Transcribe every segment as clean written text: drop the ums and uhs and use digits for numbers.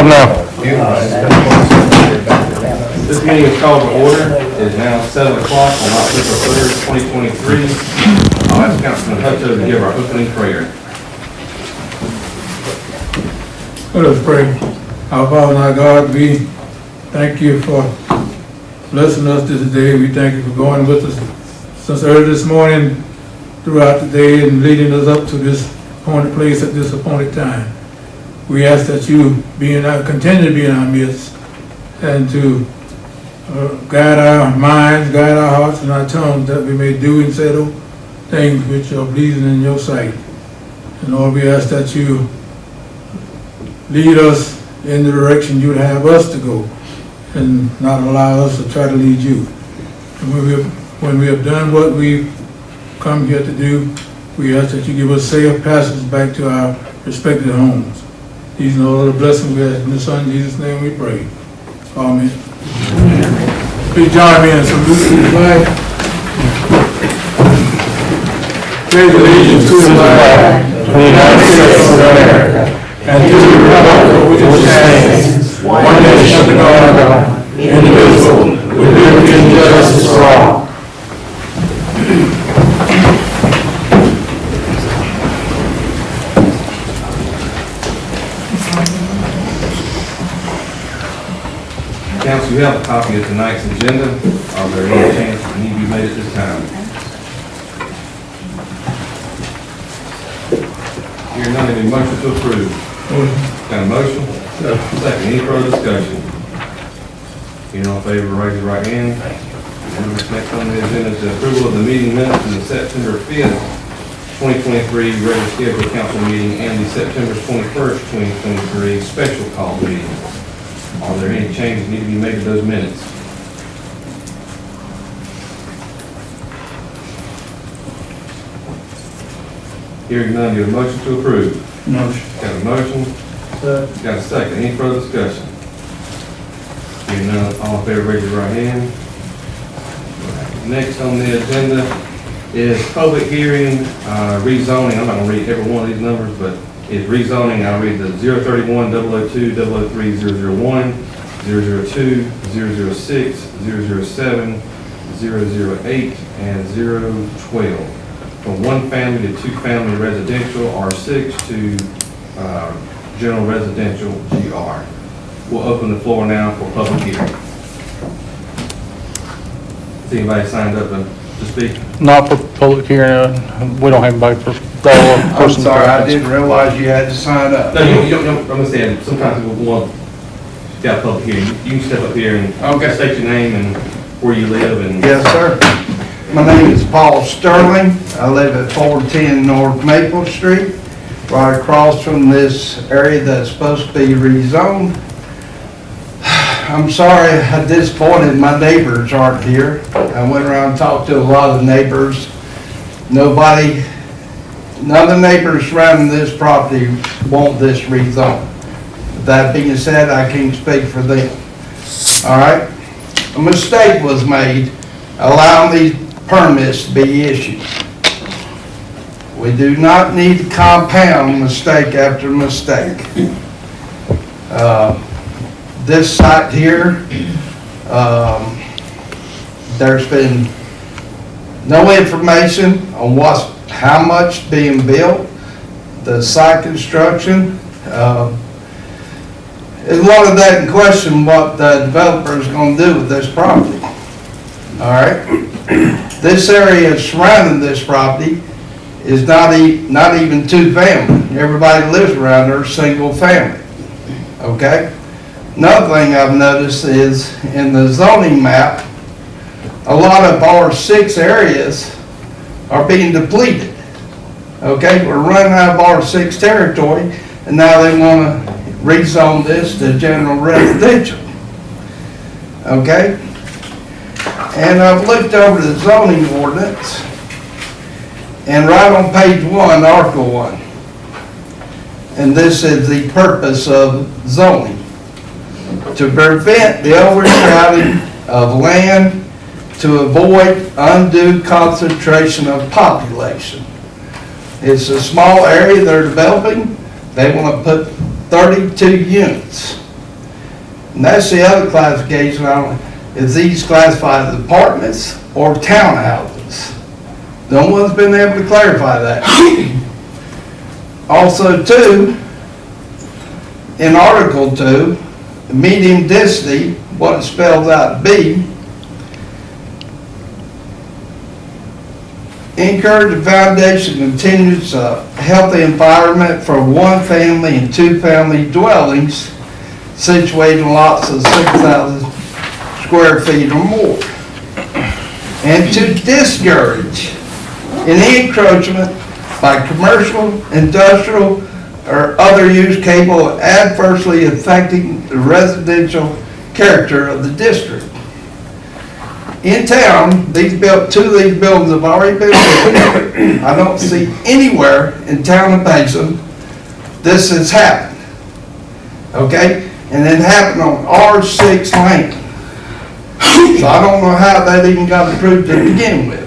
12 now. This meeting is called to order. It is now 7 o'clock on October 3rd, 2023. I'll ask Councilman Hutto to give our opening prayer. Let us pray. Our Father and our God, we thank you for blessing us this day. We thank you for going with us since early this morning throughout the day and leading us up to this appointed place at this appointed time. We ask that you continue to be in our midst and to guide our minds, guide our hearts and our tongues, that we may do and say those things which are pleasing in your sight. And Lord, we ask that you lead us in the direction you would have us to go and not allow us to try to lead you. And when we have done what we've come here to do, we ask that you give us safe passage back to our respective homes. These are all the blessings we ask in the Son Jesus' name we pray. Amen. Please join me in salute to the flag. Pledge allegiance to the flag of the United States of America and to the republic for which it stands, one nation under God, indivisible, with liberty and justice for all. Council, you have a copy of tonight's agenda. Are there any changes that need to be made at this time? Hearing none, any motion to approve? Got a motion? Second. Any further discussion? Hearing all in favor, raise your right hand. Next on the agenda is the approval of the meeting minutes in the September 5th, 2023 regular scheduled council meeting and the September 21st, 2023 special call meeting. Are there any changes that need to be made to those minutes? Hearing none, get a motion to approve. Motion. Got a motion? Got a second. Any further discussion? Hearing none, all in favor, raise your right hand. Next on the agenda is public hearing, rezoning. I'm not going to read every one of these numbers, but it's rezoning. I'll read the 031, 002, 003, 001, 002, 006, 007, 008, and 012. From one family to two family residential, R6, to general residential, GR. We'll open the floor now for public hearing. Has anybody signed up to speak? Not for public hearing. We don't have anybody for that. I'm sorry, I didn't realize you had to sign up. No, you don't, I'm gonna say, sometimes people want to have public hearing. You can step up here and Okay. state your name and where you live and. Yes, sir. My name is Paul Sterling. I live at 410 North Maple Street, right across from this area that's supposed to be rezoned. I'm sorry, I'm disappointed my neighbors aren't here. I went around and talked to a lot of neighbors. None of the neighbors surrounding this property want this rezoned. That being said, I can't speak for them. All right? A mistake was made allowing these permits to be issued. We do not need to compound mistake after mistake. This site here, there's been no information on how much being built, the site construction. There's a lot of that in question, what the developer is going to do with this property. All right? This area surrounding this property is not even two family. Everybody lives around there, single family. Okay? Another thing I've noticed is in the zoning map, a lot of R6 areas are being depleted. Okay, we're running out of R6 territory, and now they want to rezone this to general residential. Okay? And I've looked over the zoning ordinance, and right on page 1, Article 1, and this is the purpose of zoning: to prevent the overcrowding of land, to avoid undue concentration of population. It's a small area they're developing. They want to put 32 units And that's the other classification, is these classified as apartments or townhouses? No one's been able to clarify that. Also, too, in Article 2, medium density, what it spells out to be, encourage the foundation continues a healthy environment for one-family and two-family dwellings situated in lots of 6,000 square feet or more. And to discourage any encroachment by commercial, industrial, or other use capable of adversely affecting the residential character of the district. In town, two of these buildings have already been built. I don't see anywhere in town of Mason this has happened. Okay? And it happened on R6 land. So I don't know how that even got approved to begin with.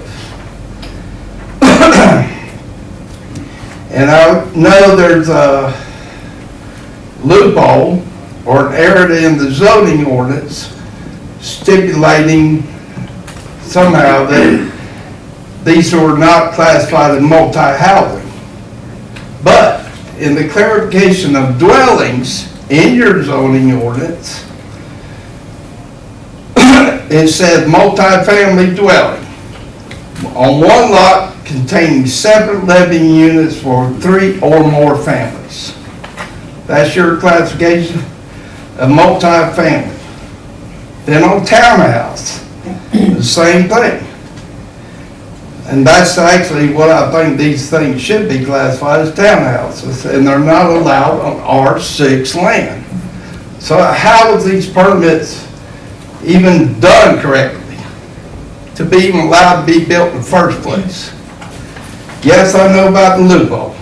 And I know there's a loophole or an error in the zoning ordinance stipulating somehow that these were not classified as multi-housing. But in the clarification of dwellings in your zoning ordinance, it says multi-family dwelling on one lot containing separate living units for 3 or more families. That's your classification of multi-family. Then on townhouse, the same thing. And that's actually what I think these things should be classified as townhouses, and they're not allowed on R6 land. So how was these permits even done correctly to be even allowed to be built in the first place? Yes, I know about the loophole.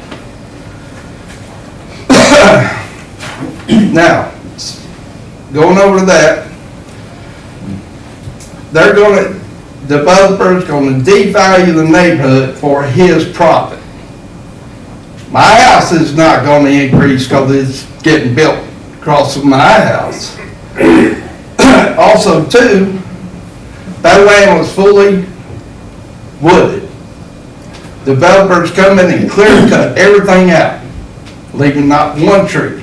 Now, going over to that, developer's gonna devalue the neighborhood for his profit. My house is not gonna increase because it's getting built across from my house. Also, too, that land was fully wooded. Developers come in and clear cut everything out, leaving not one tree.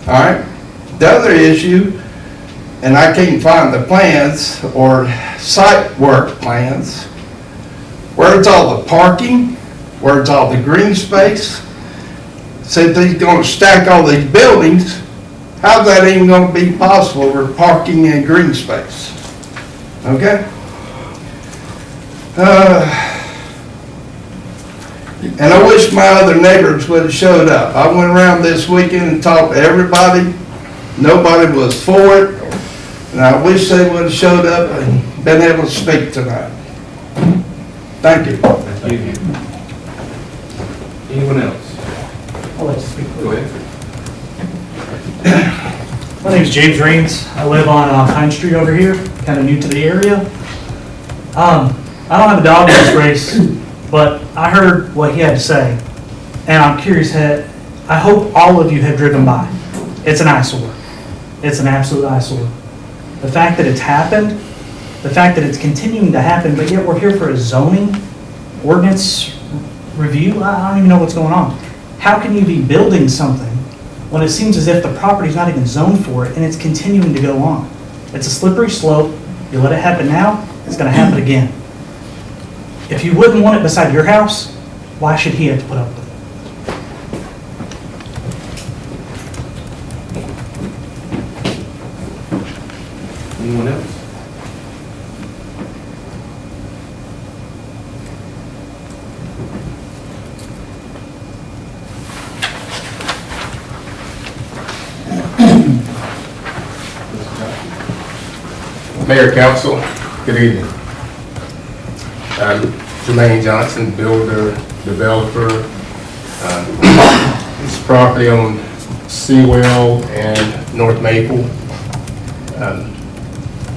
All right? The other issue, and I can't find the plans or site work plans, where's all the parking, where's all the green space? Said he's gonna stack all these buildings, how's that even gonna be possible for parking and green space? Okay? And I wish my other neighbors would have showed up. I went around this weekend and talked to everybody. Nobody was for it. And I wish they would have showed up and been able to speak tonight. Thank you. Thank you. Anyone else? I'll let you speak. Go ahead. My name is James Raines. I live on Pine Street over here, kind of new to the area. I don't have a dog in this race, but I heard what he had to say, and I'm curious. I hope all of you have driven by. It's an eyesore. It's an absolute eyesore. The fact that it's happened, the fact that it's continuing to happen, but yet we're here for a zoning ordinance review. I don't even know what's going on. How can you be building something when it seems as if the property's not even zoned for it and it's continuing to go on? It's a slippery slope. You let it happen now, it's going to happen again. If you wouldn't want it beside your house, why should he have to put up with it? Anyone else? Mayor, Council, good evening. I'm Jermaine Johnson, builder, developer. This property on Sewell and North Maple.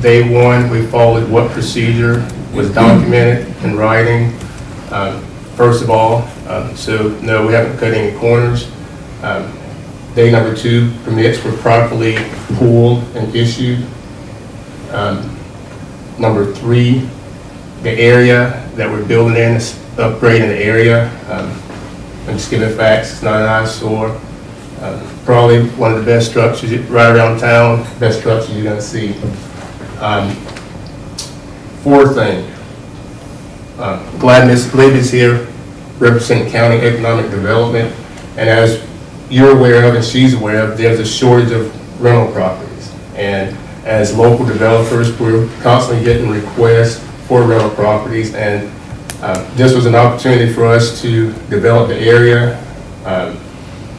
Day one, we followed what procedure was documented in writing. First of all, so no, we haven't cut any corners. Day number 2, permits were properly pulled and issued. Number 3, the area that we're building in is upgrading the area. I'm just giving facts, it's not an eyesore. Probably one of the best structures right around town, best structures you're gonna see. Fourth thing, glad Ms. Libby's here, representing county economic development. And as you're aware of and she's aware of, there's a shortage of rental properties. And as local developers, we're constantly getting requests for rental properties. And this was an opportunity for us to develop the area,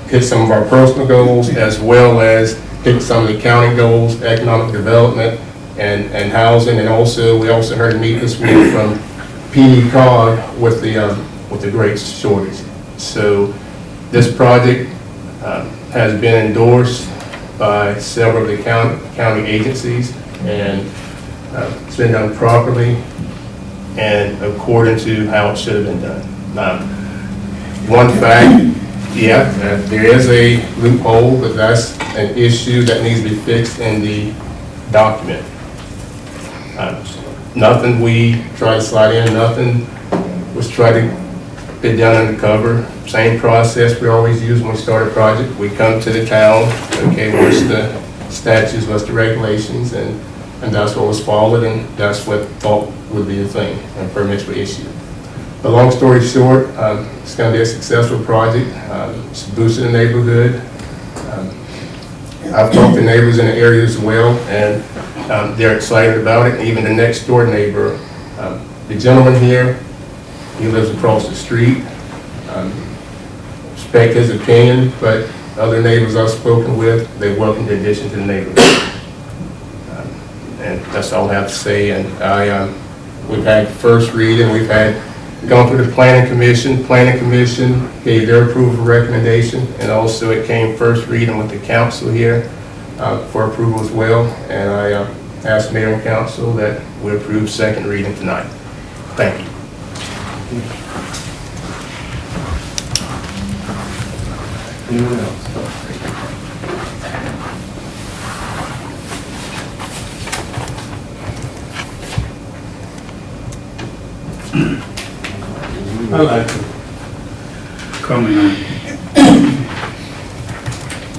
hit some of our personal goals, as well as hit some of the county goals, economic development and housing. And also, we also heard a meet this week from PECOG with the great shortage. So this project has been endorsed by several of the county agencies, and it's been done properly and according to how it should have been done. One fact, there is a loophole, but that's an issue that needs to be fixed in the document. Nothing we try to slide in, nothing was tried to be done undercover. Same process we always use when we start a project. We come to the town, okay, what's the statutes, what's the regulations, and that's what was followed, and that's what thought would be the thing, and permits were issued. But long story short, it's going to be a successful project. It's boosting the neighborhood. I've talked to neighbors in the area as well, and they're excited about it. Even the next door neighbor, the gentleman here, he lives across the street. Respect his opinion, but other neighbors I've spoken with, they welcome the addition to the neighborhood. And that's all I have to say. And we've had first reading, we've gone through the planning commission. Planning commission gave their approval recommendation, and also it came first reading with the council here for approval as well. And I asked mayor and council that we approve second reading tonight. Thank you. Anyone else? I like to comment on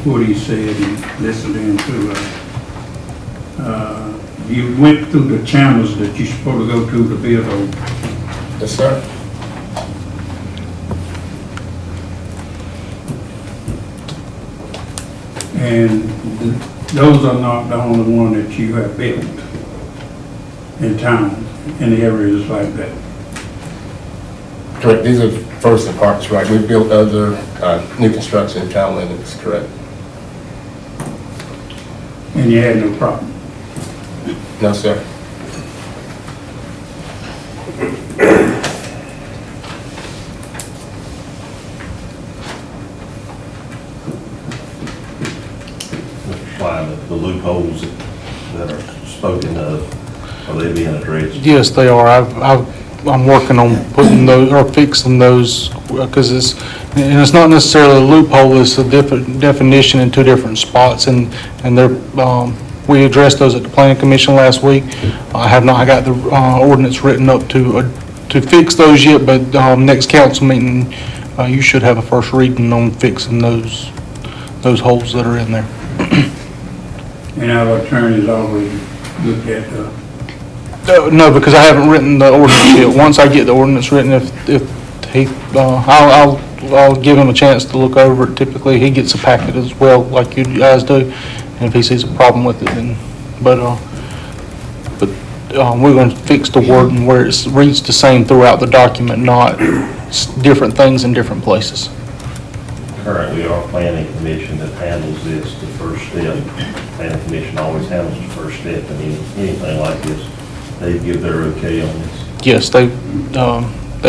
what he said and listen to him too. You went through the channels that you're supposed to go to build those. Yes, sir. And those are not the only one that you have built in town, in areas like that. Correct, these are first apartments, right? We've built other new construction in town limits, correct? And you had no problem. No, sir. Mr. Schlein, the loopholes that are spoken of, are they being addressed? Yes, they are. I'm working on putting those, or fixing those, because it's not necessarily a loophole, it's a different definition in two different spots, and we addressed those at the planning commission last week. I have not got the ordinance written up to fix those yet, but next council meeting, you should have a first reading on fixing those holes that are in there. And our attorneys always look at No, because I haven't written the ordinance yet. Once I get the ordinance written, if he, I'll give him a chance to look over it. Typically, he gets a packet as well, like you guys do. And if he sees a problem with it, then, but we're going to fix the wording where it reads the same throughout the document, not different things in different places. Currently, our planning commission that handles this, the first step, planning commission always handles the first step, and anything like this, they give their okay on this. Yes, they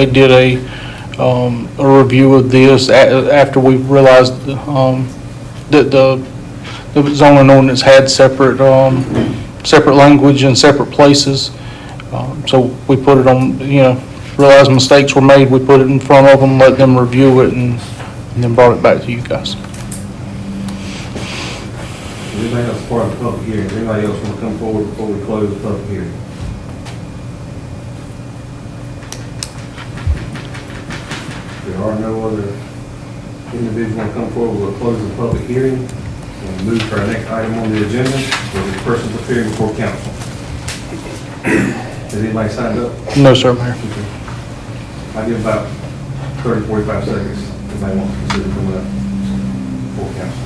did a review of this after we realized that the zoning ordinance had separate language in separate places. So we put it on, realized mistakes were made, we put it in front of them, let them review it, and then brought it back to you guys. Anybody else part of the public hearing? Does anybody else want to come forward before we close the public hearing? There are no other individuals want to come forward, we'll close the public hearing and move to our next item on the agenda, which is persons appearing before council. Has anybody signed up? No, sir, Mayor. I'll give about 30, 45 seconds if anybody wants to consider coming up before council.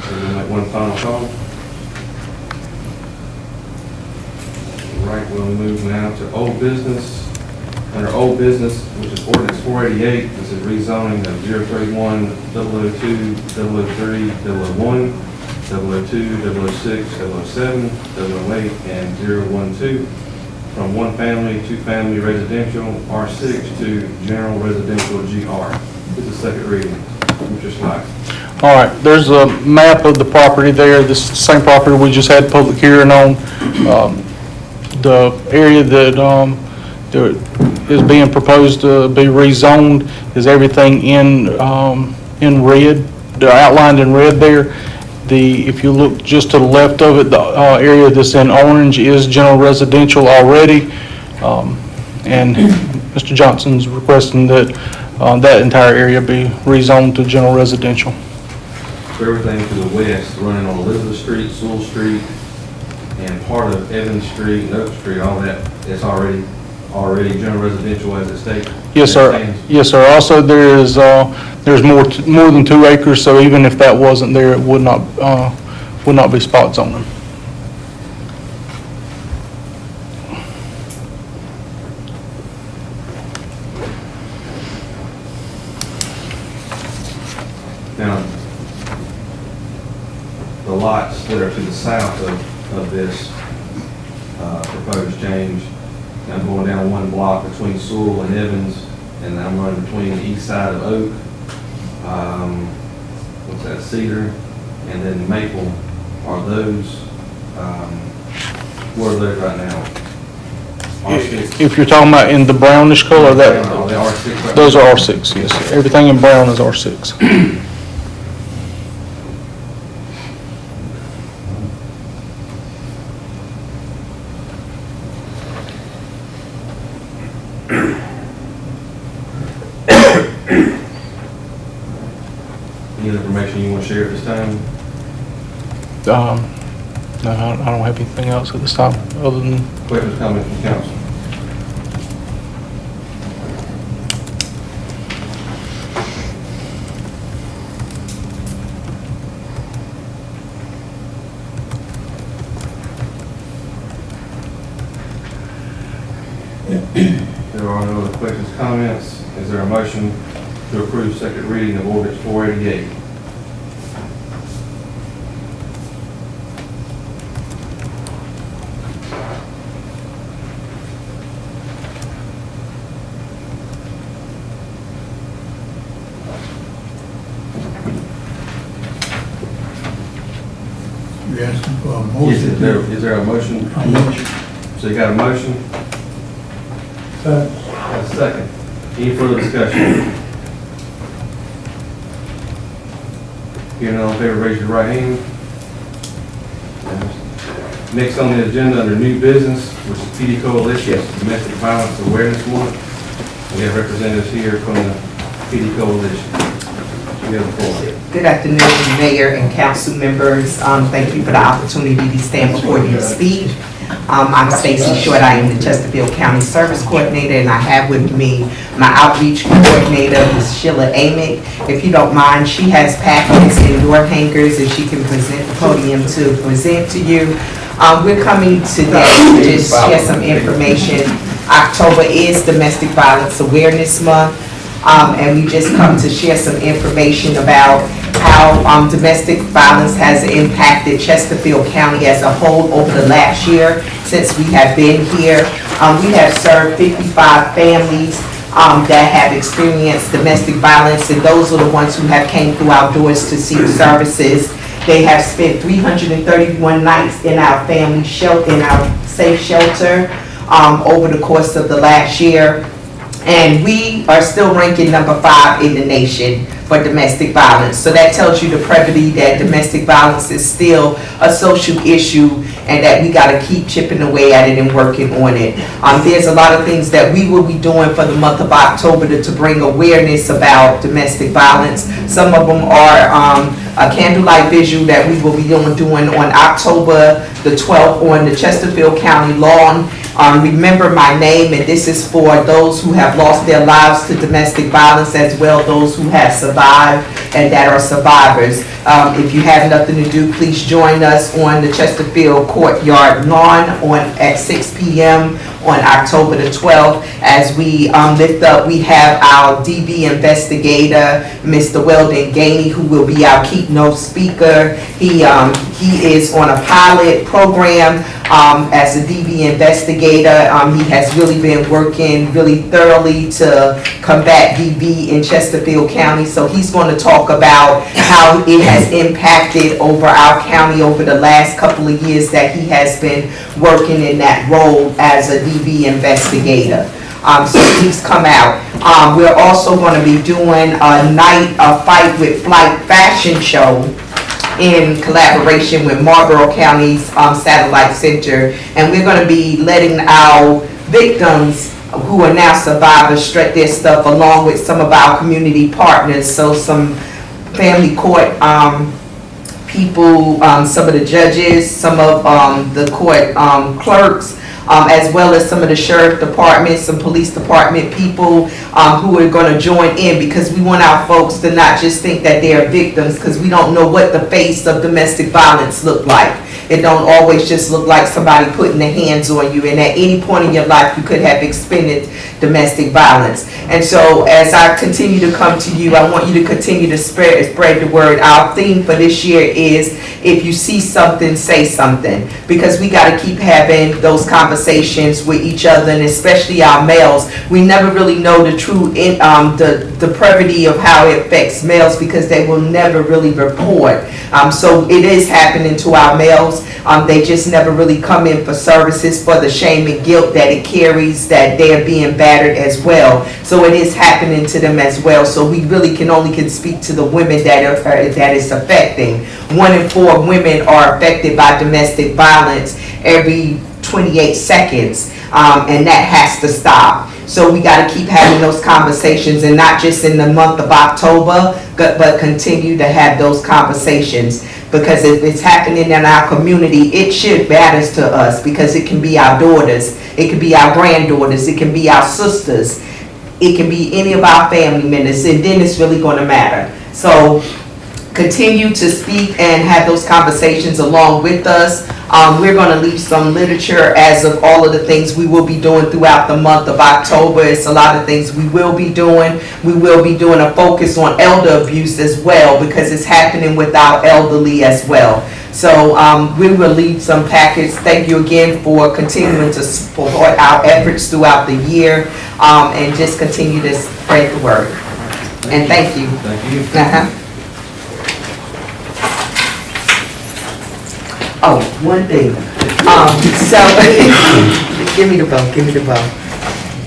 So we'll make one final call. Right, we'll move now to old business. Under old business, which is ordinance 488, this is rezoning of 031, 002, 003, 001, 002, 006, 007, 008, and 012 from one family, two family residential, R6 to general residential, GR. This is second reading. Mr. Slack. All right, there's a map of the property there. This is the same property we just had public hearing on. The area that is being proposed to be rezoned is everything in red. They're outlined in red there. If you look just to the left of it, the area that's in orange is general residential already. And Mr. Johnson's requesting that that entire area be rezoned to general residential. So everything to the west, running on Elizabeth Street, Sewell Street, and part of Evans Street and Oak Street, all that, it's already general residential as it states? Yes, sir. Yes, sir. Also, there's more than 2 acres, so even if that wasn't there, it would not be spot zoning. Now, the lots that are to the south of this proposed change, I'm going down one block between Sewell and Evans, and I'm running between the east side of Oak, what's that, Cedar, and then Maple. Are those, where are those right now? R6? If you're talking about in the brownish color, Are they that, R6 right those now? are R6, yes. Everything in brown is R6. Any other information you want to share at this time? No, I don't have anything else at this time, other than, Questions, comments from council? There are no other questions, comments. Is there a motion to approve second reading of ordinance 488? You asking for a Yes, motion? is there a motion? A motion. So you got a motion? Got a second. Any further discussion? Hearing none, all in favor, raise your right hand. Next on the agenda, under new business, which is PD Coalition, Domestic Violence Awareness Month. We have representatives here from the PD Coalition. You have the floor. Good afternoon, Mayor and council members. Thank you for the opportunity to stand before you to speak. I'm Stacy Short. I am the Chesterfield County Service Coordinator, and I have with me my outreach coordinator, Ms. Sheila Amick. If you don't mind, she has packets and door hangers, and she can present the podium to present to you. We're coming today to just share some information. October is Domestic Violence Awareness Month. And we just come to share some information about how domestic violence has impacted Chesterfield County as a whole over the last year since we have been here. We have served 55 families that have experienced domestic violence, and those are the ones who have came through our doors to seek services. They have spent 331 nights in our family shelter, in our safe shelter, over the course of the last year. And we are still ranking number 5 in the nation for domestic violence. So that tells you the prevalence that domestic violence is still a social issue and that we got to keep chipping away at it and working on it. There's a lot of things that we will be doing for the month of October to bring awareness about domestic violence. Some of them are a candlelight visual that we will be doing on October the 12th on the Chesterfield County lawn. Remember my name, and this is for those who have lost their lives to domestic violence, as well those who have survived and that are survivors. If you have nothing to do, please join us on the Chesterfield Courtyard lawn at 6 p.m. on October the 12th. As we lift up, we have our DB investigator, Mr. Weldon Gainey, who will be our keynote speaker. He is on a pilot program as a DB investigator. He has really been working really thoroughly to combat DB in Chesterfield County. So he's going to talk about how it has impacted over our county over the last couple of years that he has been working in that role as a DB investigator. So please come out. We're also going to be doing a Fight with Flight fashion show in collaboration with Marlboro County's Satellite Center. And we're going to be letting our victims who are now survivors strut their stuff along with some of our community partners. So some family court people, some of the judges, some of the court clerks, as well as some of the sheriff departments, some police department people who are going to join in, because we want our folks to not just think that they are victims, because we don't know what the face of domestic violence look like. It don't always just look like somebody putting their hands on you, and at any point in your life you could have experienced domestic violence. And so as I continue to come to you, I want you to continue to spread the word. Our theme for this year is, if you see something, say something, because we got to keep having those conversations with each other, and especially our males. We never really know the true the brevity of how it affects males, because they will never really report. So it is happening to our males. They just never really come in for services for the shame and guilt that it carries, that they're being battered as well. So it is happening to them as well. So we really can speak to the women that it's affecting. 1 in 4 women are affected by domestic violence every 28 seconds, and that has to stop. So we got to keep having those conversations, and not just in the month of October, but continue to have those conversations. Because if it's happening in our community, it should matter to us, because it can be our daughters, it can be our granddaughters, it can be our sisters, it can be any of our family members, and then it's really going to matter. So continue to speak and have those conversations along with us. We're going to leave some literature as of all of the things we will be doing throughout the month of October. It's a lot of things we will be doing. We will be doing a focus on elder abuse as well, because it's happening with our elderly as well. So we will leave some packets. Thank you again for continuing to support our efforts throughout the year, and just continue to spread the word. And thank you. Thank you. Oh, one thing. So, give me the bow.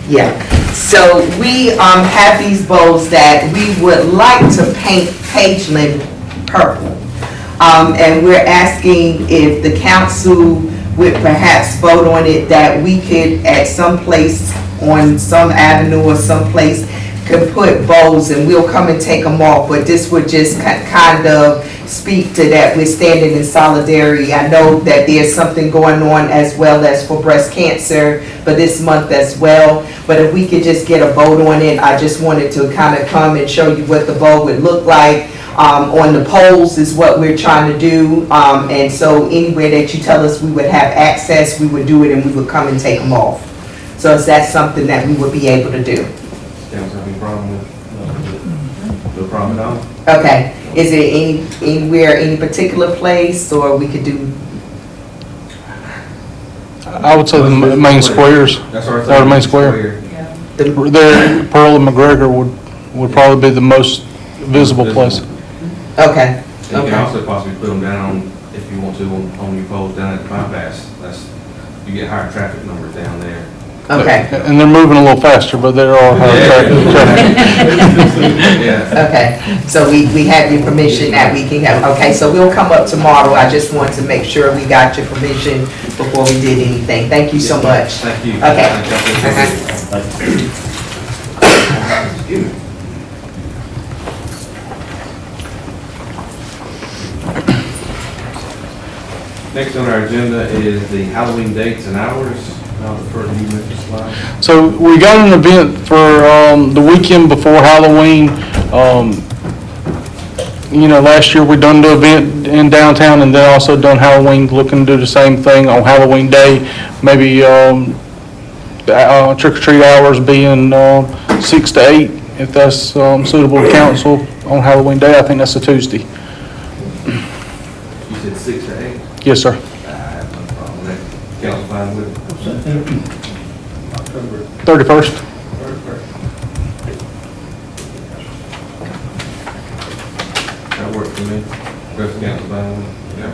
Yeah. So we have these bows that we would like to paint Pageland purple. And we're asking if the council would perhaps vote on it, that we could at some place on some avenue or someplace could put bows, and we'll come and take them off. But this would just kind of speak to that we're standing in solidarity. I know that there's something going on as well as for breast cancer for this month as well. But if we could just get a vote on it, I just wanted to kind of come and show you what the bow would look like. On the poles is what we're trying to do. And so anywhere that you tell us we would have access, we would do it, and we would come and take them off. So is that something that we would be able to do? Council have any problem with? No problem at all? Okay. Is it anywhere, any particular place, or we could do? I would say the main squares. That's our Or the main square. There, Pearl and McGregor would probably be the most visible place. Okay. You Okay. can also possibly put them down, if you want to, on your poles down at the bypass. You get higher traffic numbers down there. Okay, And they're moving a little faster, but they're all high traffic. Yeah. okay. So we have your permission that we can have, okay, so we'll come up tomorrow. I just want to make sure we got your permission before we did anything. Thank you so much. Thank you. Okay. Thank you. Next on our agenda is the Halloween dates and hours. I'll defer to you, Mr. Sly. So we got an event for the weekend before Halloween. Last year we done the event in downtown and then also done Halloween, looking to do the same thing on Halloween day. Maybe trick or treat hours being 6 to 8, if that's suitable to council on Halloween day. I think that's a Tuesday. You said 6 to 8? Yes, sir. I have no problem with that. Council fine with it? October 31st. 31st. That works for me. Rest of council fine with it? Yeah.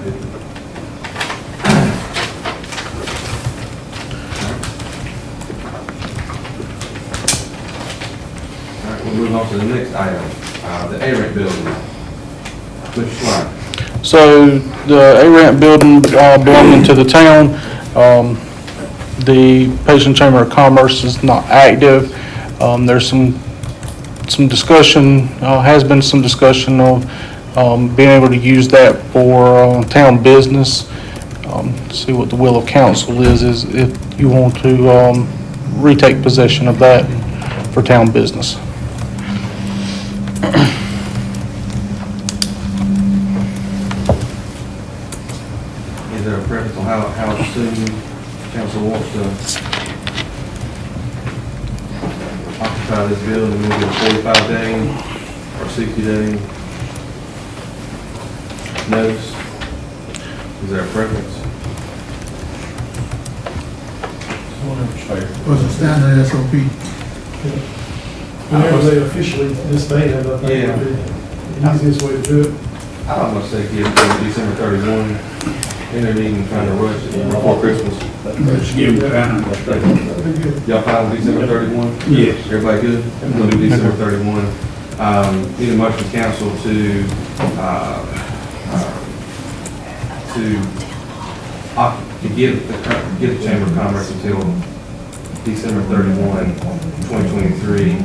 All right, we'll move on to the next item, the A-Rent building. Mr. Sly. So the A-Ramp building belonging to the town, the Payson Chamber of Commerce is not active. There's some discussion, has been some discussion of being able to use that for town business. See what the will of council is if you want to retake possession of that for town business. Is there a preference on how soon council wants to occupy this building? Maybe a 45-day or 60-day notice? Is there a preference? What's the standard SOP? Whenever they officially disband it, I think Yeah. would be the easiest way to do it. I'm gonna say give it to December 31, and they're even trying to rush it before Christmas. Let's give them time. That'd be good. Y'all fine with December 31? Yes. Everybody good? We'll do December 31. Need a motion from council to give the Chamber of Commerce until December 31, 2023,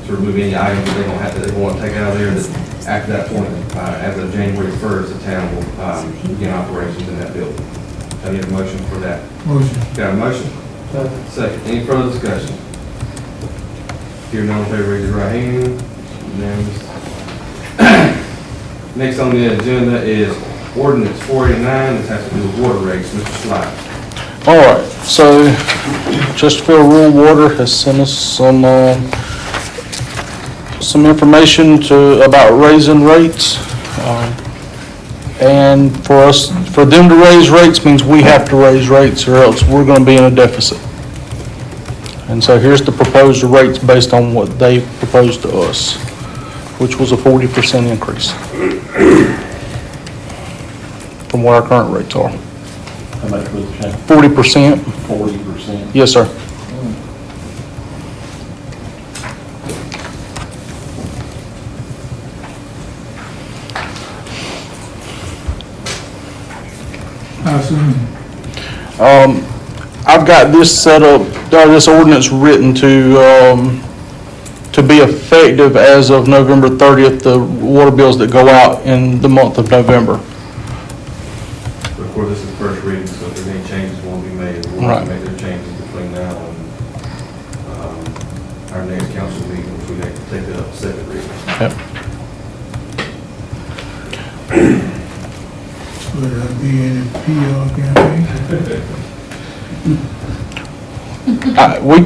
to remove any items that they want to take out of there. That after that point, as of January 1st, the town will begin operations in that building. I need a motion for that. Motion. Got a motion? Second. Any further discussion? Hearing none, in favor, raise your right hand. Unanimous. Next on the agenda is ordinance 489. This has to do with water rates. Mr. Sly. All right, so Chesterfield Rural Water has sent us some information about raising rates. And for them to raise rates means we have to raise rates or else we're gonna be in a deficit. And so here's the proposed rates based on what they proposed to us, which was a 40% increase from what our current rates are. How much was the change? 40%, 40%? yes, sir. How soon? I've got this set up, this ordinance written to be effective as of November 30th, the water bills that go out in the month of November. Of course, this is the first reading, so if there's any changes want to be made, we'll have to make their changes between now and our next council meeting, which we have to take it up second reading. Yep. Will there be any PR campaign? We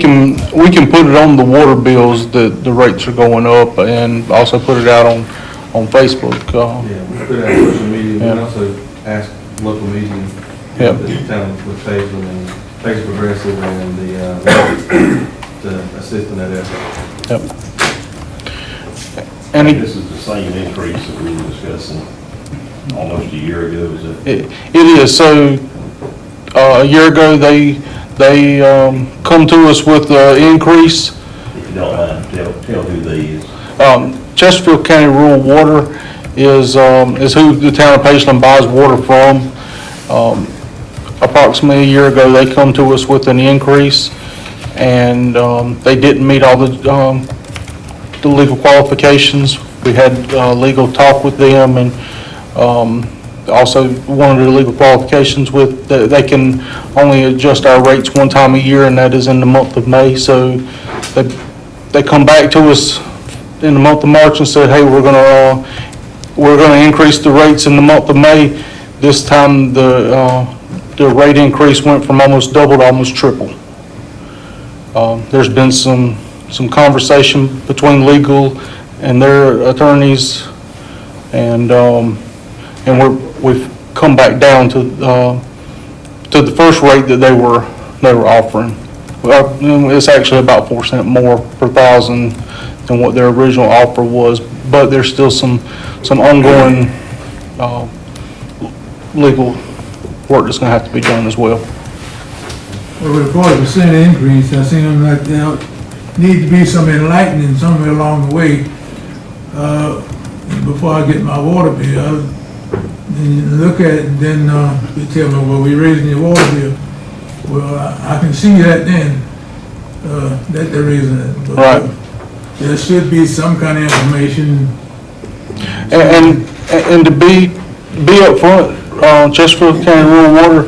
can put it on the water bills that the rates are going up and also put it out on Facebook. Yeah, we put out social media, Yeah. and also ask local media, Yep. the town with Facebook and Facebook Progressive and to assist in that effort. Yep. And This is the same increase that we were discussing almost a year ago, is it? It is, so, a year ago, they come to us with an increase. If you don't mind, tell who they is. Chesterfield County Rural Water is who the town of Pageland buys water from. Approximately a year ago, they come to us with an increase, and they didn't meet all the legal qualifications. We had legal talk with them, and also one of the legal qualifications with, that they can only adjust our rates one time a year, and that is in the month of May. So they come back to us in the month of March and said, hey, we're gonna increase the rates in the month of May. This time, the rate increase went from almost double to almost triple. There's been some conversation between legal and their attorneys, and we've come back down to the first rate that they were offering. Well, it's actually about 4 cents more per thousand than what their original offer was, but there's still some ongoing legal work that's gonna have to be done as well. Well, with a 40% increase, I seem like there need to be some enlightening somewhere along the way, before I get my water bill. Then you look at it, and then, you tell me, well, we're raising your water bill. Well, I can see that then, that they're raising it. But, Right. There should be some kind of information. And to be upfront, Chesterfield County Rural Water,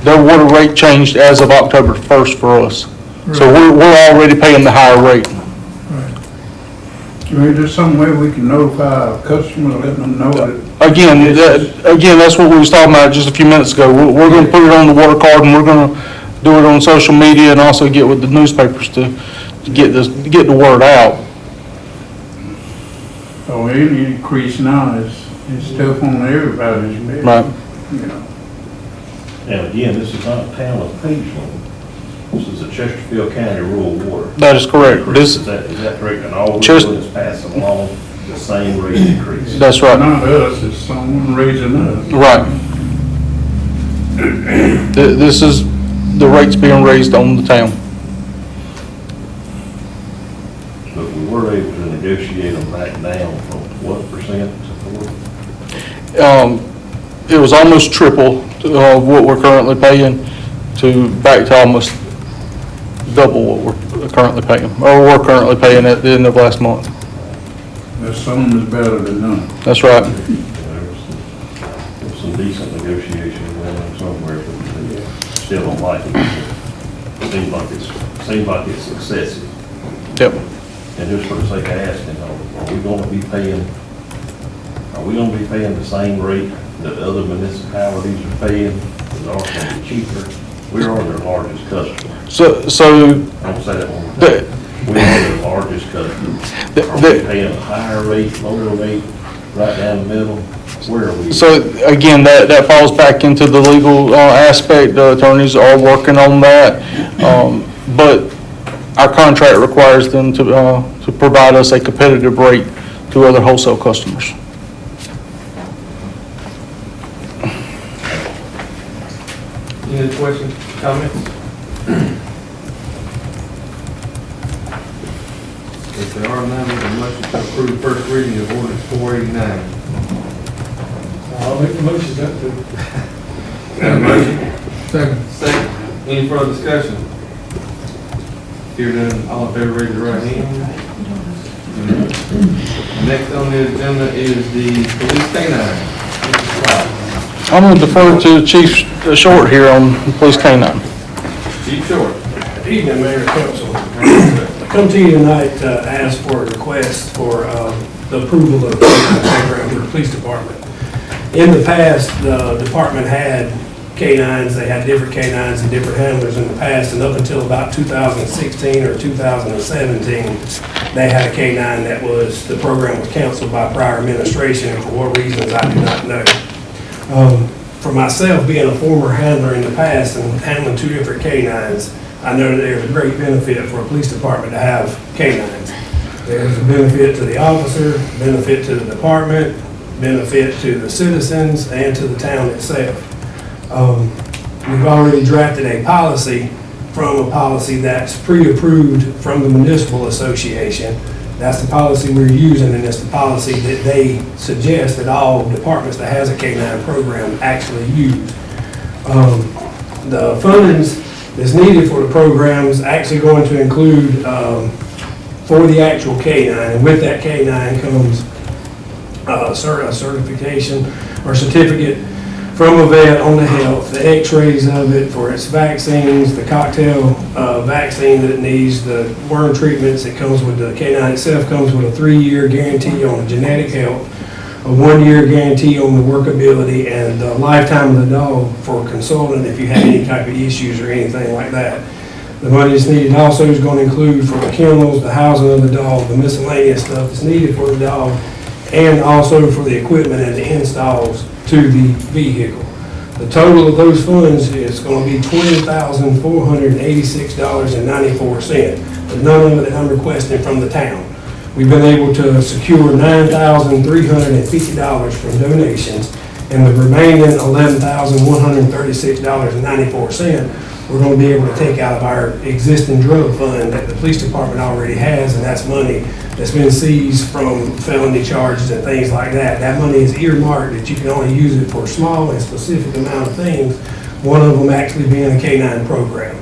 their water rate changed as of October 1st for us. So we're already paying the higher rate. Is there some way we can notify our customers, let them know that? Again, that's what we was talking about just a few minutes ago. We're gonna put it on the water card, and we're gonna do it on social media, and also get with the newspapers to get the word out. So any increase now is stuff on everybody's bill. Right. You know. And again, this is not town of Pageland. This is a Chesterfield County Rural Water. That is correct. Is that correct? And all we're doing is passing along the same rate increase. That's right. Not us, it's someone raising us. Right. This is the rates being raised on the town. But we were able to negotiate them back down from what percent to 40? It was almost triple of what we're currently paying back to almost double what we're currently paying, or we're currently paying at the end of last month. That some is better than none. That's right. There was some decent negotiation going on somewhere, but they still don't like it. Seems like it's excessive. Yep. And just for the sake of asking, are we gonna be paying the same rate that other municipalities are paying? Is ours gonna be cheaper? We are their largest customer. So Don't say that one more the, time. We are their largest customer. Are we paying a higher rate, lower rate, right down the middle? Where are we? So again, that falls back into the legal aspect. The attorneys are working on that. But our contract requires them to provide us a competitive rate to other wholesale customers. Any other questions, comments? If there are none, a motion to approve first reading of ordinance 489. I'll make the motion, that too. Got a motion? Second. Second. Any further discussion? Hearing none, all in favor, raise your right hand. Next on the agenda is the police canine. I'm going to defer to Chief Short here on police canine. Chief Short. Evening, Mayor and Council. I come to you tonight to ask for a request for the approval of the program for the police department. In the past, the department had canines, they had different canines and different handlers in the past, and up until about 2016 or 2017, they had a canine that was, the program was canceled by prior administration, and for what reasons, I do not know. For myself, being a former handler in the past and handling 2 different canines, I know that there's a great benefit for a police department to have canines. There's a benefit to the officer, benefit to the department, benefit to the citizens and to the town itself. We've already drafted a policy from a policy that's pre-approved from the municipal association. That's the policy we're using, and it's the policy that they suggest that all departments that has a K-9 program actually use. The funds that's needed for the program is actually going to include, for the actual K-9, and with that K-9 comes a certification or certificate from a vet on the health, the x-rays of it for its vaccines, the cocktail vaccine that it needs, the worm treatments. It comes with the K-9 itself, comes with a 3-year guarantee on the genetic health, a 1-year guarantee on the workability, and a lifetime of the dog for consulting if you have any type of issues or anything like that. The money that's needed also is going to include for the kennels, the housing of the dog, the miscellaneous stuff that's needed for the dog, and also for the equipment and the installs to the vehicle. The total of those funds is going to be $20,486.94, but none of it that I'm requesting from the town. We've been able to secure $9,350 from donations, and the remaining $11,136.94 we're going to be able to take out of our existing drug fund that the police department already has, and that's money that's been seized from felony charges and things like that. That money is earmarked that you can only use it for a small and specific amount of things, one of them actually being a K-9 program.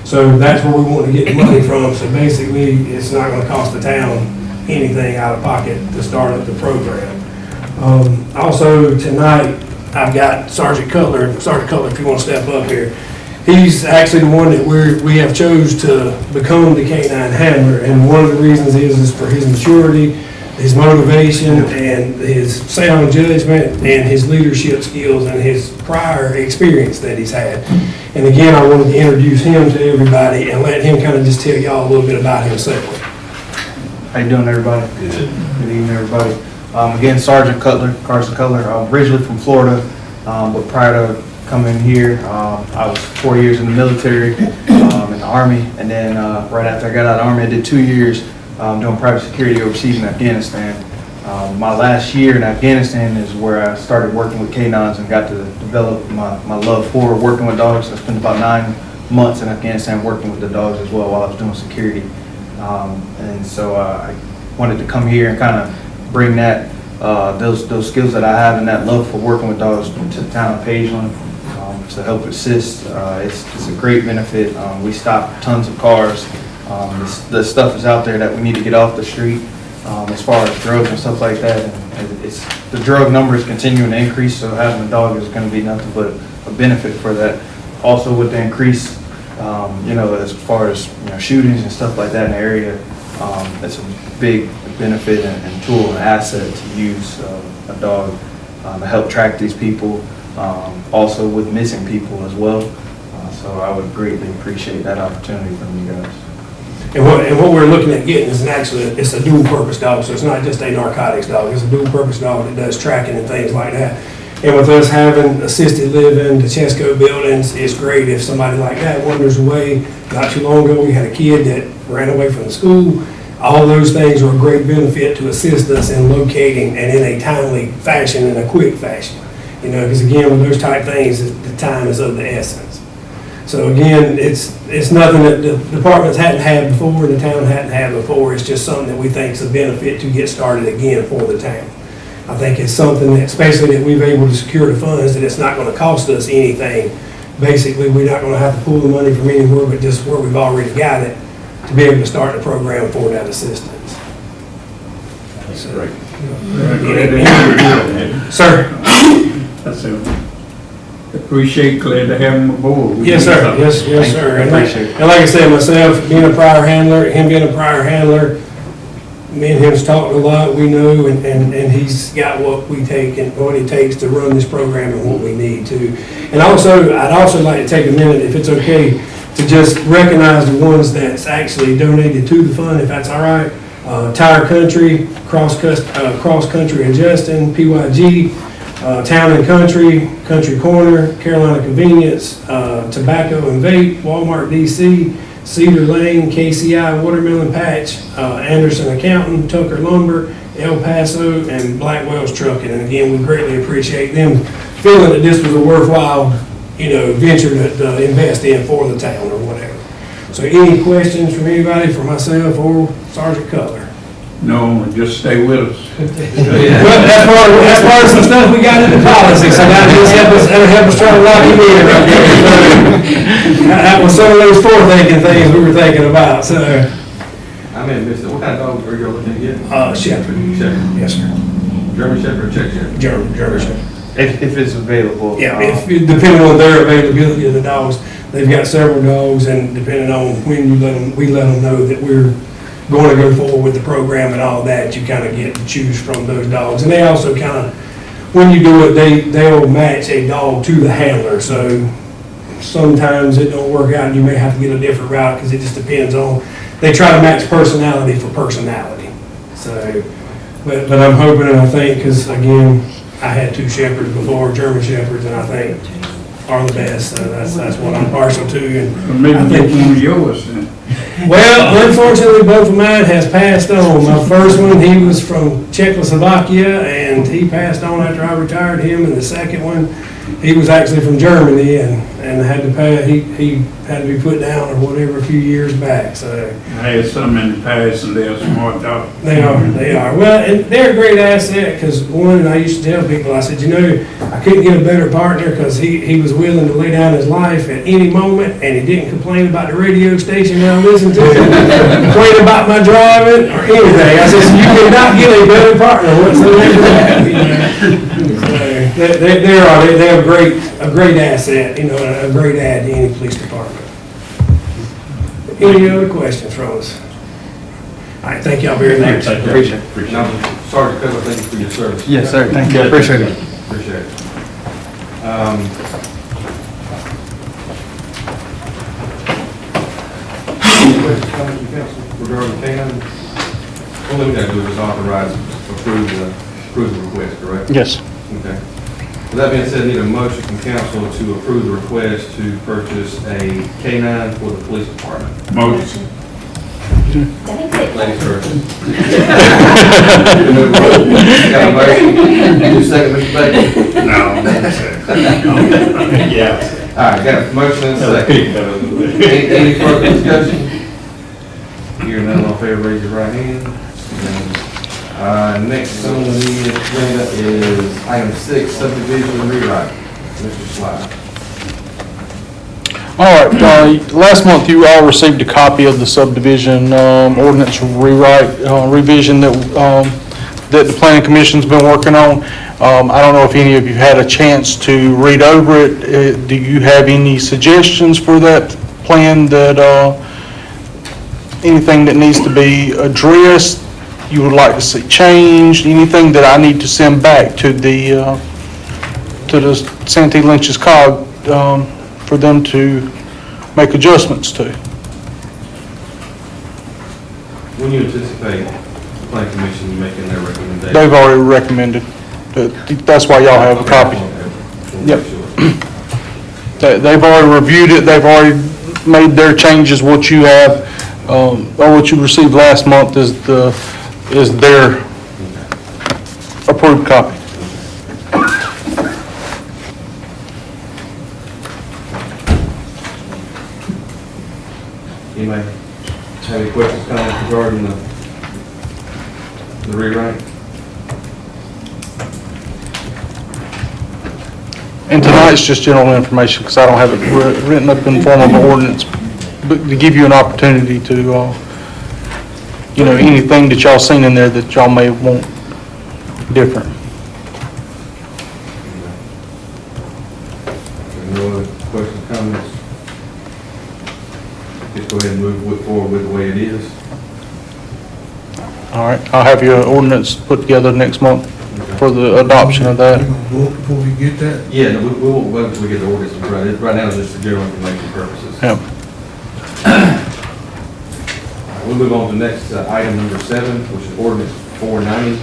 So that's where we want to get the money from, so basically it's not going to cost the town anything out of pocket to start up the program. Also tonight, I've got Sergeant Cutler, if you want to step up here. He's actually the one that we have chose to become the K-9 handler, and one of the reasons is for his maturity, his motivation, and his sound judgment, and his leadership skills, and his prior experience that he's had. And again, I wanted to introduce him to everybody and let him kind of just tell y'all a little bit about himself. How you doing, everybody? Good evening, everybody. Again, Sergeant Cutler, Carson Cutler. I'm originally from Florida, but prior to coming here, I was 4 years in the military, in the Army, and then right after I got out of the Army, I did 2 years doing private security overseas in Afghanistan. My last year in Afghanistan is where I started working with K-9s and got to develop my love for working with dogs. I spent about 9 months in Afghanistan working with the dogs as well while I was doing security. And so I wanted to come here and kind of bring that those skills that I have and that love for working with dogs to the town of Pageland to help assist. It's a great benefit. We stop tons of cars. The stuff is out there that we need to get off the street as far as drugs and stuff like that. And the drug numbers continuing to increase, so having a dog is going to be nothing but a benefit for that. Also with the increase, as far as shootings and stuff like that in the area, it's a big benefit and tool and asset to use a dog to help track these people. Also with missing people as well. So I would greatly appreciate that opportunity from you guys. And what we're looking at getting is it's a dual purpose dog, so it's not just a narcotics dog, it's a dual purpose dog that does tracking and things like that. And with us having assisted living, the Chesco buildings, it's great if somebody like that wanders away. Not too long ago, we had a kid that ran away from the school. All those things are a great benefit to assist us in locating and in a timely fashion and a quick fashion. Because again, with those type things, the time is of the essence. So again, it's nothing that the departments hadn't had before, and the town hadn't had before. It's just something that we think is a benefit to get started again for the town. I think it's something that, especially that we've been able to secure the funds, that it's not going to cost us anything. Basically, we're not going to have to pull the money from anywhere but just where we've already got it to be able to start the program for that assistance. That's great. Sir? That's it. Appreciate, glad to have him aboard. Yes, sir. Yes, sir. I appreciate it. And like I said, myself, being a prior handler, him being a prior handler, me and him's talked a lot, we know, and he's got what we take and what it takes to run this program and what we need to. And also, I'd also like to take a minute, if it's okay, to just recognize the ones that's actually donated to the fund, if that's all right. Tire Country, Cross Country and Justin, PYG, Town and Country, Country Corner, Carolina Convenience, Tobacco and Vape, Walmart DC, Cedar Lane, KCI Watermelon Patch, Anderson Accountant, Tucker Lumber, El Paso, and Blackwell's Trucking. And again, we greatly appreciate them feeling that this was a worthwhile, venture to invest in for the town or whatever. So any questions from anybody, for myself or Sergeant Cutler? No, just stay with us. Well, that's part of some stuff we got into policy, so that'll just help us try to lock you in right there. That was some of those forward-thinking things we were thinking about, so. I may have missed it. What kind of dog are you looking to get? Shepherd. Shepherd. Yes, sir. German Shepherd or Czech Shepherd? German Shepherd. If it's available. Yeah, depending on their availability of the dogs, they've got several dogs, and depending on when we let them know that we're going to go forward with the program and all that, you kind of get to choose from those dogs. And they also kind of, when you do it, they'll match a dog to the handler, so sometimes it don't work out, and you may have to get a different route, because it just depends on, they try to match personality for personality. So, but I'm hoping and I think, because again, I had 2 shepherds before, German shepherds, and I think are the best, so that's what I'm partial to. And Maybe I get think, one of yours then. well, unfortunately, both of mine has passed on. My first one, he was from Czechoslovakia, and he passed on after I retired him. And the second one, he was actually from Germany, and had to pass. He had to be put down or whatever a few years back. So I had some in the past and they're smart dogs. they are. Well, and they're a great asset, because one, I used to tell people, I said, I couldn't get a better partner, because he was willing to lay down his life at any moment, and he didn't complain about the radio station that I listened to, complain about my driving or anything. I said, you cannot get a better partner whatsoever. So they're a great asset, a great add to any police department. Any other questions from us? All right, thank y'all very much. Thank you. Appreciate it. Now, Sergeant Cutler, thank you for your service. Yes, sir. Thank you. I appreciate it. Appreciate it. Any questions, comments from council regarding K-9? All we gotta do is just authorize, approve the request, correct? Yes. Okay. With that being said, I need a motion from council to approve the request to purchase a K-9 for the police department. Motion. Ladies first. Got a motion? You second, Mr. Baker? No, yeah. All right, got a motion and a second. Any further discussion? Hearing none, all in favor, raise your right hand. Next on the agenda is item 6, subdivision rewrite. Mr. Sly. All right, last month you all received a copy of the subdivision ordinance rewrite, revision that the planning commission's been working on. I don't know if any of you had a chance to read over it. Do you have any suggestions for that plan, that anything that needs to be addressed, you would like to see changed, anything that I need to send back to the Santee Lynch's COG for them to make adjustments to? When you anticipate the planning commission making their recommendation? They've already recommended, that's why y'all have a copy. Yep. They've already reviewed it, they've already made their changes. What you have, or what you received last month is their approved copy. Anybody have any questions, comments regarding the rewrite? And tonight's just general information, because I don't have it written up in form of an ordinance, but to give you an opportunity to, anything that y'all seen in there that y'all may want different. No other questions, comments? Just go ahead and move forward with the way it is. All right, I'll have your ordinance put together next month for the adoption of that. You gonna vote before we get that? Yeah, no, we won't wait until we get the ordinance right. Right now, it's just for general information purposes. Yep. We'll move on to next item number 7, which is ordinance 490. This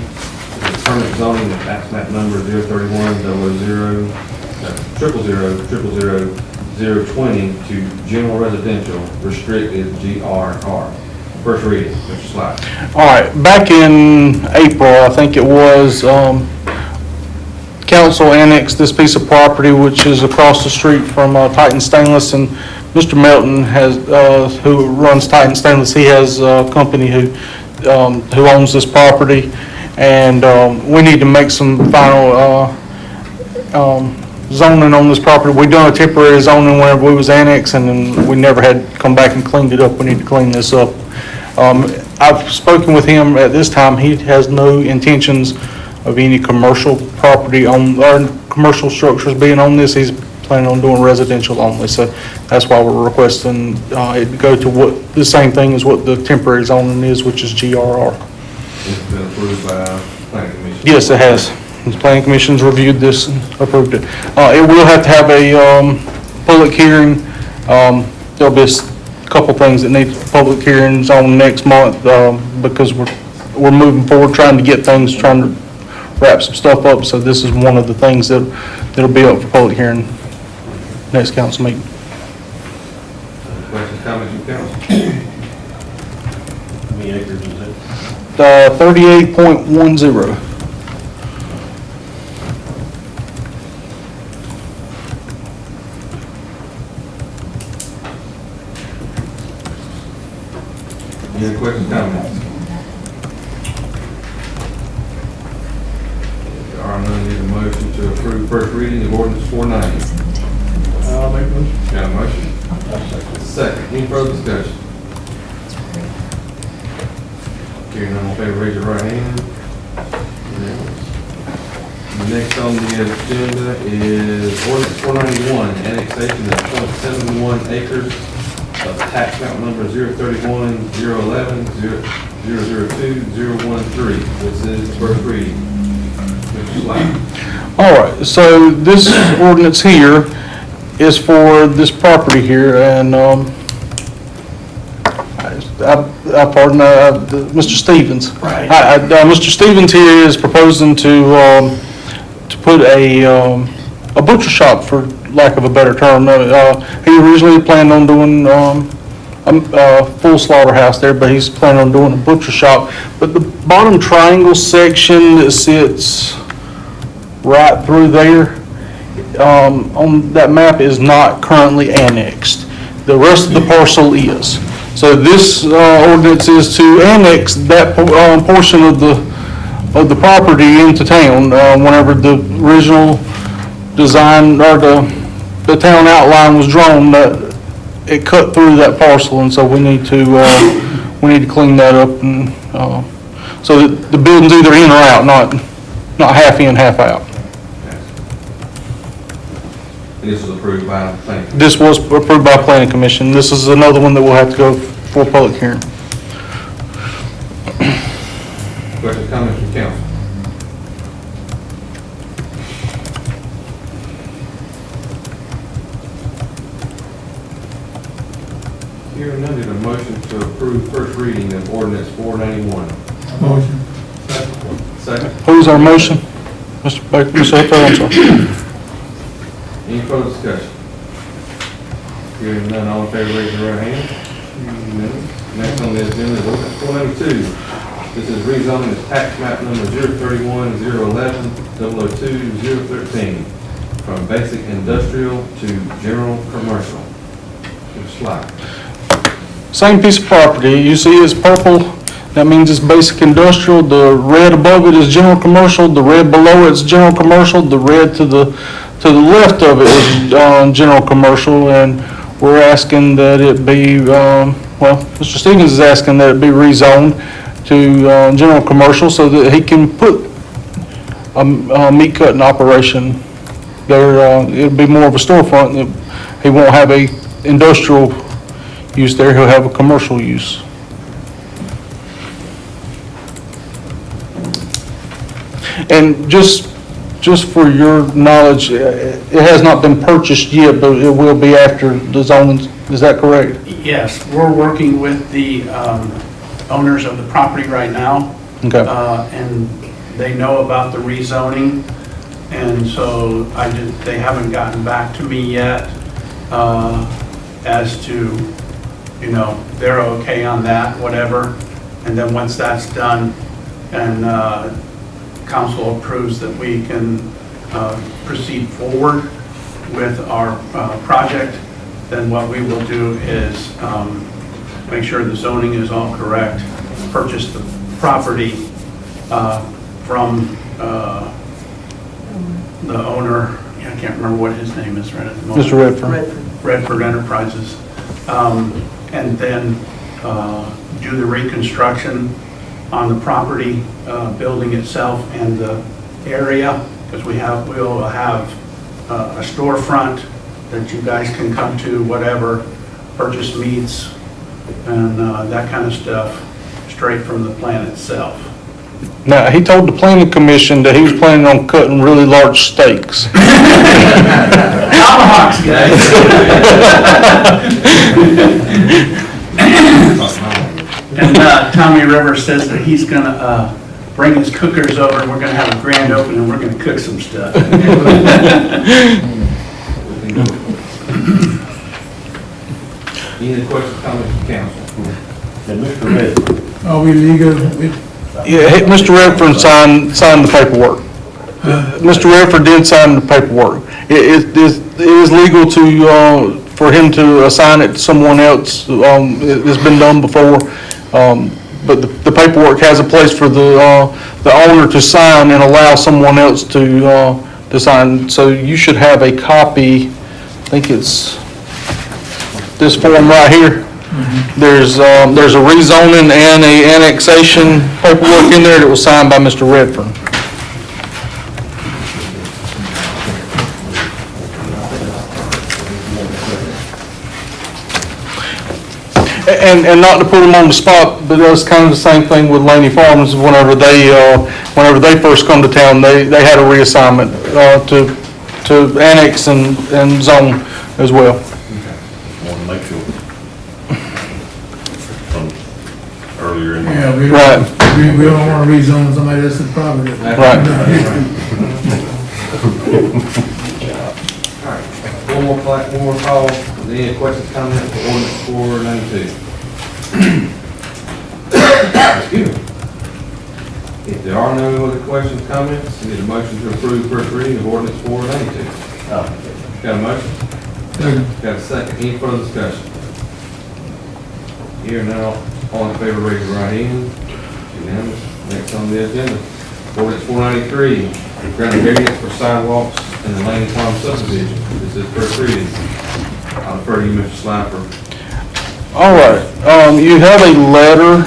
is permanent zoning of tax map number 020 to general residential restricted GRR. first reading. Mr. Slide. All right, back in April, I think it was, council annexed this piece of property, which is across the street from Titan Stainless, and Mr. Melton has, who runs Titan Stainless, he has a company who owns this property, and we need to make some final zoning on this property. We done a temporary zoning whenever we was annexed, and then we never had come back and cleaned it up. We need to clean this up. I've spoken with him at this time. He has no intentions of any commercial property on, or commercial structures being on this. He's planning on doing residential only, so that's why we're requesting it to go to what, the same thing as what the temporary zoning is, which is GRR. It's been approved by planning commission. Yes, it has. The planning commission's reviewed this and approved it. It will have to have a public hearing. There'll be a couple things that need public hearings on next month because we're moving forward, trying to wrap some stuff up. So this is one of the things that'll be up for public hearing next council meeting. Questions, comments from council? How many acres is it? 38.10. Any other questions, comments? If there are none, need a motion to approve first reading of ordinance 490. I'll make a motion. Got a motion? Second. Any further discussion? Hearing none, all in favor, raise your right hand. Unanimous. Next on the agenda is ordinance 491, annexation of 0.71 acres of tax map number 031, 011, 002, 013. This is first reading. Mr. Slide. All right, so this ordinance here is for this property here, and Mr. Stevens. Right. Mr. Stevens here is proposing to put a butcher shop, for lack of a better term. He originally planned on doing a full slaughterhouse there, but he's planning on doing a butcher shop. But the bottom triangle section that sits right through there, on that map is not currently annexed. The rest of the parcel is. So this ordinance is to annex that portion of the property into town. Whenever the original design or the town outline was drawn, that it cut through that parcel, and so we need to clean that up, and so that the building's either in or out, not half in, half out. This was approved by planning commission. This was approved by planning commission. This is another one that will have to go for public hearing. Questions, comments from council? Hearing none, need a motion to approve first reading of ordinance 491. Motion. Second. Who's our motion? Mr. Baker, Mr. Hutto, I'm sorry. Any further discussion? Hearing none, all in favor, raise your right hand. Next on the agenda is ordinance 492. This is rezoning the tax map number 031, 011, 002, 013 from basic industrial to general commercial. Mr. Slide. Same piece of property. You see it's purple. That means it's basic industrial. The red above it is general commercial. The red below it is general commercial. The red to the left of it is general commercial, and we're asking that it be, Mr. Stevens is asking that it be rezoned to general commercial so that he can put a meat cutting operation there. It'll be more of a storefront. He won't have a industrial use there. He'll have a commercial use. And just for your knowledge, it has not been purchased yet, but it will be after the zoning. Is that correct? Yes, we're working with the owners of the property right now. Okay. And they know about the rezoning, and so they haven't gotten back to me yet as to you know, they're okay on that, whatever. And then once that's done and council approves that we can proceed forward with our project, then what we will do is make sure the zoning is all correct, purchase the property from the owner. I can't remember what his name is right at the moment. Mr. Redfern. Redford Enterprises, and then do the reconstruction on the property, building itself and the area, because we'll have a storefront that you guys can come to, whatever, purchase meats and that kind of stuff, straight from the plant itself. Now, he told the planning commission that he was planning on cutting really large steaks. Tomahawks, guys. And Tommy Rivers says that he's gonna bring his cookers over, and we're gonna have a grand opening, and we're gonna cook some stuff. Any other questions, comments from council? And Mr. Red, Are we legal? Yeah, Mr. Redfern signed the paperwork. Mr. Redfern did sign the paperwork. It is legal to, for him to assign it to someone else. It's been done before. But the paperwork has a place for the owner to sign and allow someone else to sign. So you should have a copy, I think it's this form right here. There's a rezoning and a annexation paperwork in there that was signed by Mr. Redfern. And not to put them on the spot, but that's kind of the same thing with Laney Farms. Whenever they first come to town, they had a reassignment to annex and zone as well. want to make sure from earlier in the Yeah, we don't want to rezone somebody else's property. Right. One more call. Any questions, comments for ordinance 492? Excuse me. If there are no other questions, comments, need a motion to approve first reading of ordinance 492. Got a motion? Got a second. Any further discussion? Here now, all in favor, raise your right hand. Unanimous. Next on the agenda, ordinance 493, grant a variance for sidewalks in the Laney Farm subdivision. This is first reading. I'll defer to you, Mr. Slifer. All right, you have a letter,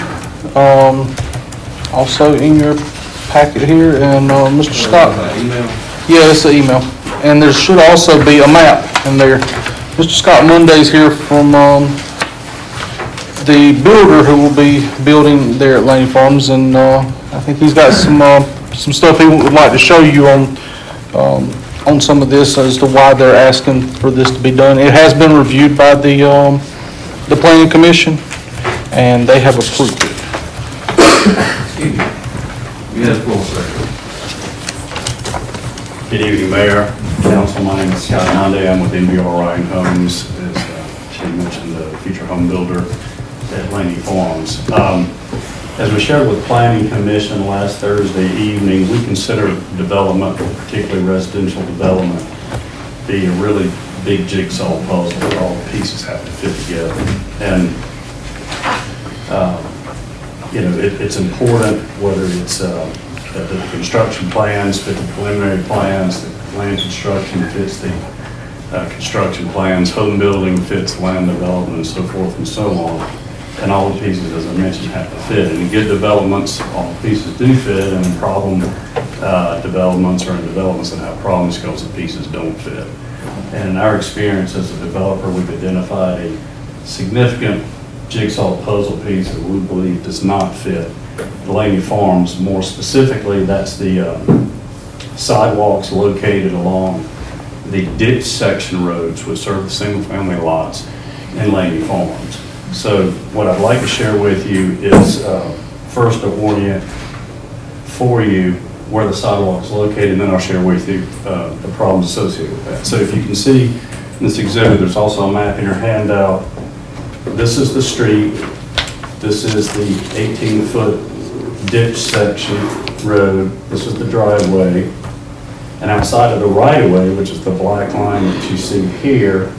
also in your packet here, and, Mr. Scott. Email. Yeah, it's an email, and there should also be a map in there. Mr. Scott Monday's here from, the builder who will be building there at Laney Farms, and, I think he's got some stuff he would like to show you on some of this as to why they're asking for this to be done. It has been reviewed by the planning commission, and they have approved it. Excuse me. You have the floor, sir. Good evening, Mayor, Council. My name is Scott Monday. I'm with NBR Ryan Homes, as she mentioned, the future home builder at Laney Farms. As we shared with Planning Commission last Thursday evening, we consider development, particularly residential development, be a really big jigsaw puzzle where all the pieces have to fit together. And, it's important whether it's that the construction plans fit the preliminary plans, that land construction fits the construction plans, home building fits land development, and so forth and so on. And all the pieces, as I mentioned, have to fit. And in good developments, all the pieces do fit, and in problem developments or in developments that have problems because the pieces don't fit. And in our experience as a developer, we've identified a significant jigsaw puzzle piece that we believe does not fit the Laney Farms. More specifically, that's the sidewalks located along the ditch section roads which serve the single-family lots in Laney Farms. So what I'd like to share with you is first to orient for you where the sidewalk is located, and then I'll share with you the problems associated with that. So if you can see in this exhibit, there's also a map in your handout this is the street, this is the 18-foot ditch section road, this is the driveway, and outside of the right-of-way, which is the black line that you see here,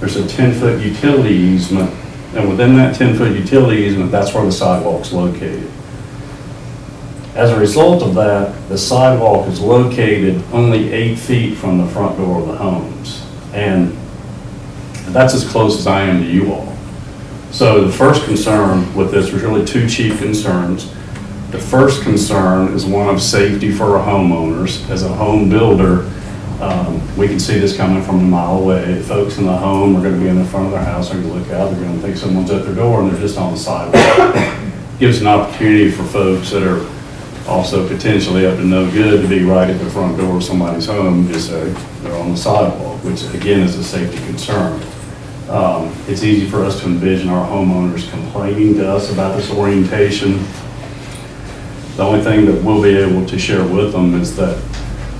there's a 10-foot utility easement, and within that 10-foot utility easement, that's where the sidewalk's located. As a result of that, the sidewalk is located only 8 feet from the front door of the homes, and that's as close as I am to you all. So the first concern with this, there's really two chief concerns. The first concern is one of safety for our homeowners. As a home builder, we can see this coming from a mile away. Folks in the home are going to be in the front of their house, they're going to look out, they're going to think someone's at their door and they're just on the sidewalk. Gives an opportunity for folks that are also potentially up to no good to be right at the front door of somebody's home, just say they're on the sidewalk, which again is a safety concern. It's easy for us to envision our homeowners complaining to us about this orientation. The only thing that we'll be able to share with them is that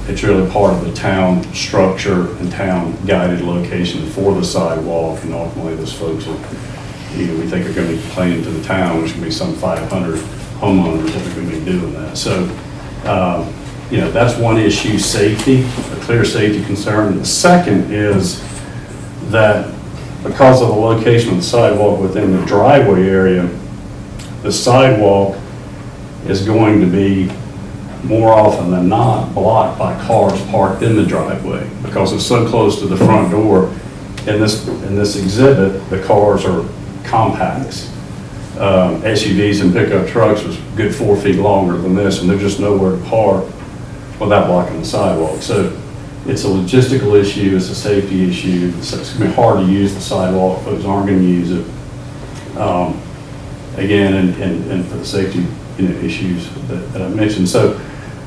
it's really part of the town structure and town guided location for the sidewalk, and ultimately those folks are, we think are going to be complaining to the town, which will be some 500 homeowners that are going to be doing that. So, that's one issue, safety, a clear safety concern. The second is that because of the location of the sidewalk within the driveway area, the sidewalk is going to be more often than not blocked by cars parked in the driveway because it's so close to the front door. In this exhibit, the cars are compacts. SUVs and pickup trucks was a good 4 feet longer than this, and there's just nowhere to park without blocking the sidewalk. So it's a logistical issue, it's a safety issue. It's going to be hard to use the sidewalk, folks aren't going to use it. Again, and for the safety issues that I mentioned. So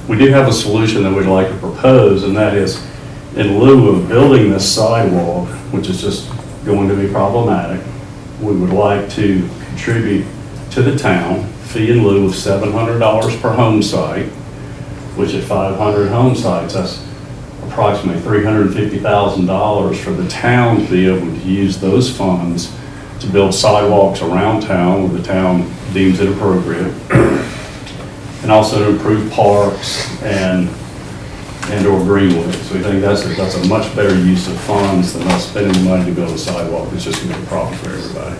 we do have a solution that we'd like to propose, and that is in lieu of building this sidewalk, which is just going to be problematic, we would like to contribute to the town, fee in lieu of $700 per home site, which at 500 home sites, that's approximately $350,000 for the town to be able to use those funds to build sidewalks around town where the town deems it appropriate, and also to improve parks and or greenways. So we think that's a much better use of funds than us spending the money to build a sidewalk. It's just going to be a problem for everybody.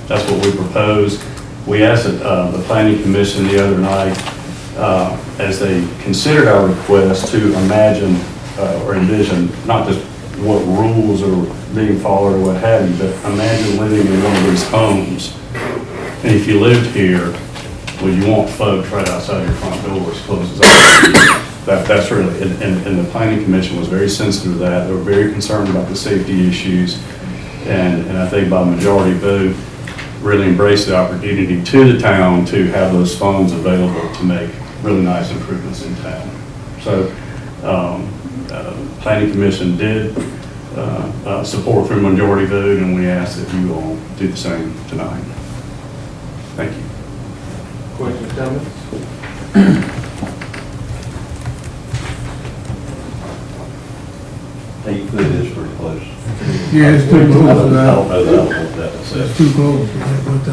That's what we propose. We asked the Planning Commission the other night, as they considered our request, to imagine or envision not just what rules are being followed or what have you, but imagine living in one of these homes. And if you lived here, well, you want folks right outside your front door as close as that's really, and the Planning Commission was very sensitive to that. They were very concerned about the safety issues, and I think by majority vote, really embraced the opportunity to the town to have those funds available to make really nice improvements in town. So, Planning Commission did support through majority vote, and we ask that you all do the same tonight. Thank you. Questions, comments? 8 foot is pretty close. Yeah, it's too I close. don't know what that was. It's too close, but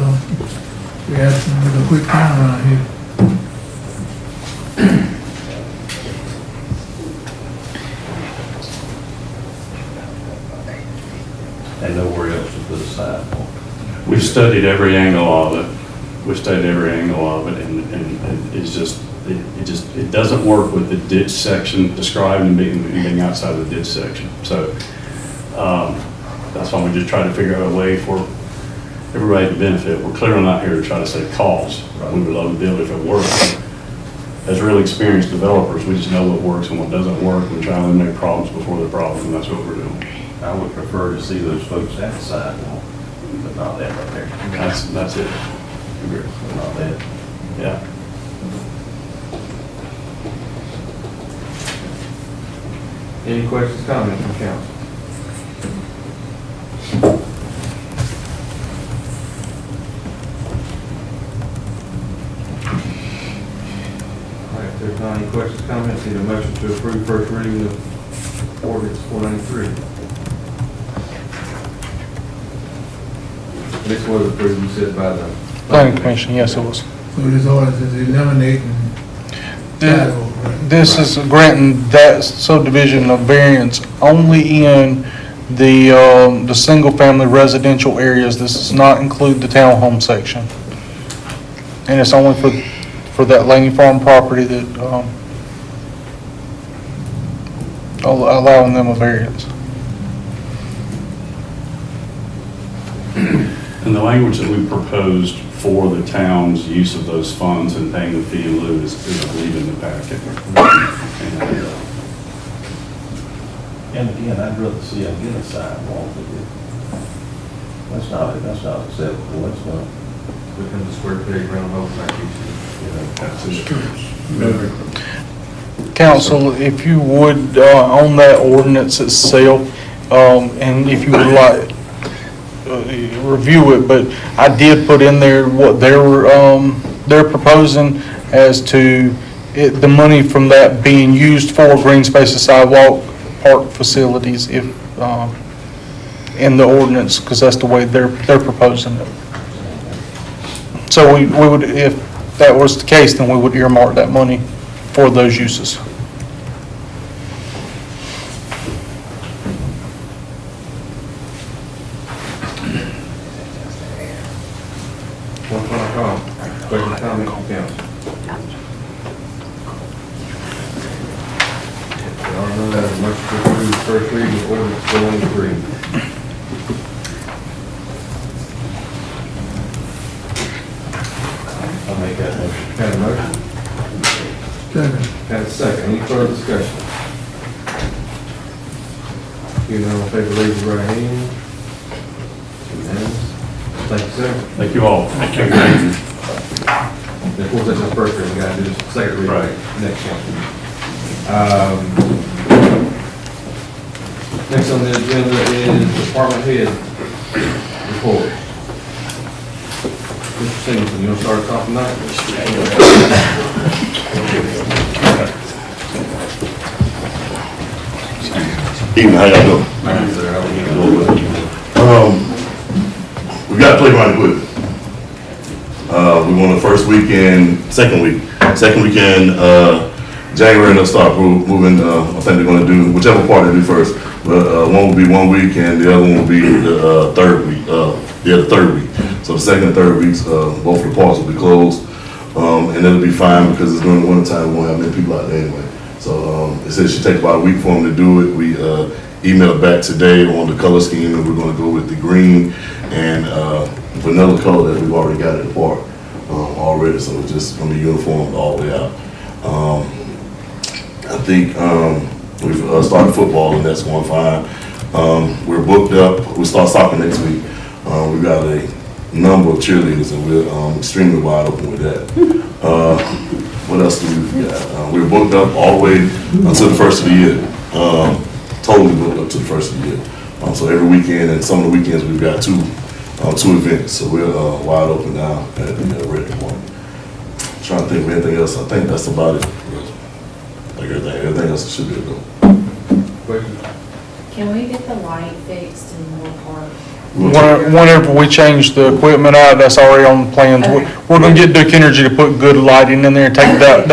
we asked them to do a quick turnaround here. And nowhere else to put a sidewalk. We've studied every angle of it. We've studied every angle of it, and it's just, it doesn't work with the ditch section described and being outside of the ditch section. So that's why we just try to figure out a way for everybody to benefit. We're clearly not here to try to save costs. We would love to build if it works. As really experienced developers, we just know what works and what doesn't work, and try to eliminate problems before they're problems, and that's what we're doing. I would prefer to see those folks at the sidewalk, but not that right there. That's it. But not that. Yeah. Any questions, comments from council? All right, if there's not any questions, comments, need a motion to approve first reading of ordinance 493. This was approved, you said, by the. Planning Commission, yes, it was. So this ordinance is eliminating that over, right? This is granting that subdivision of variance only in the single-family residential areas. This does not include the townhome section. And it's only for that Laney Farm property that, allowing them a variance. And the language that we proposed for the town's use of those funds and paying the fee in lieu is, I believe, in the packet. And again, I'd rather see them get a sidewalk. That's not acceptable, that's not. Within the square peg round hole, like you said. Council, if you would, on that ordinance itself, and if you would like, review it, but I did put in there what they're proposing as to the money from that being used for green spaces, sidewalk, park facilities, if, in the ordinance, because that's the way they're proposing it. So we would, if that was the case, then we would earmark that money for those uses. One final call. Question, comment from council? There are none, that is motion to approve first reading of ordinance 413. I'll make that motion. Got a motion? Second. Got a second. Any further discussion? Hearing none, all in favor, raise your right hand. Unanimous. Thank you, sir. Thank you all. Thank you. Of course, that's the first reading, we gotta do the second reading Right. next council. Next on the agenda is department head report. Mr. Singleton, you wanna start us off tonight? Evening, how y'all doing? Thank you, sir. How are you? We got playground equipment. We won the first weekend, second weekend, January, they'll start moving, I think they're gonna do, whichever part they do first. But, one will be 1 week and the other one will be the third week, the third week. So the second and third weeks, both of the parks will be closed. And it'll be fine because it's during the winter time, we won't have many people out there anyway. So, it says it should take about a week for them to do it. We, emailed back today on the color scheme and we're gonna go with the green and, vanilla color that we've already got at the park, already. So it's just gonna be uniform all the way out. I think, we've started football and that's going fine. We're booked up. We'll start soccer next week. We've got a number of cheerleaders and we're extremely wide open with that. What else do we got? We're booked up all the way until the first of the year. Totally booked up to the first of the year. So every weekend and some of the weekends we've got two events. So we're wide open now at the Red Point. Trying to think of anything else. I think that's about it. Like everything else should be a go. Question? Can we get the light fixed in Moore Park? Whenever we change the equipment out, that's already on the plans. We're gonna get Duke Energy to put good lighting in there and take that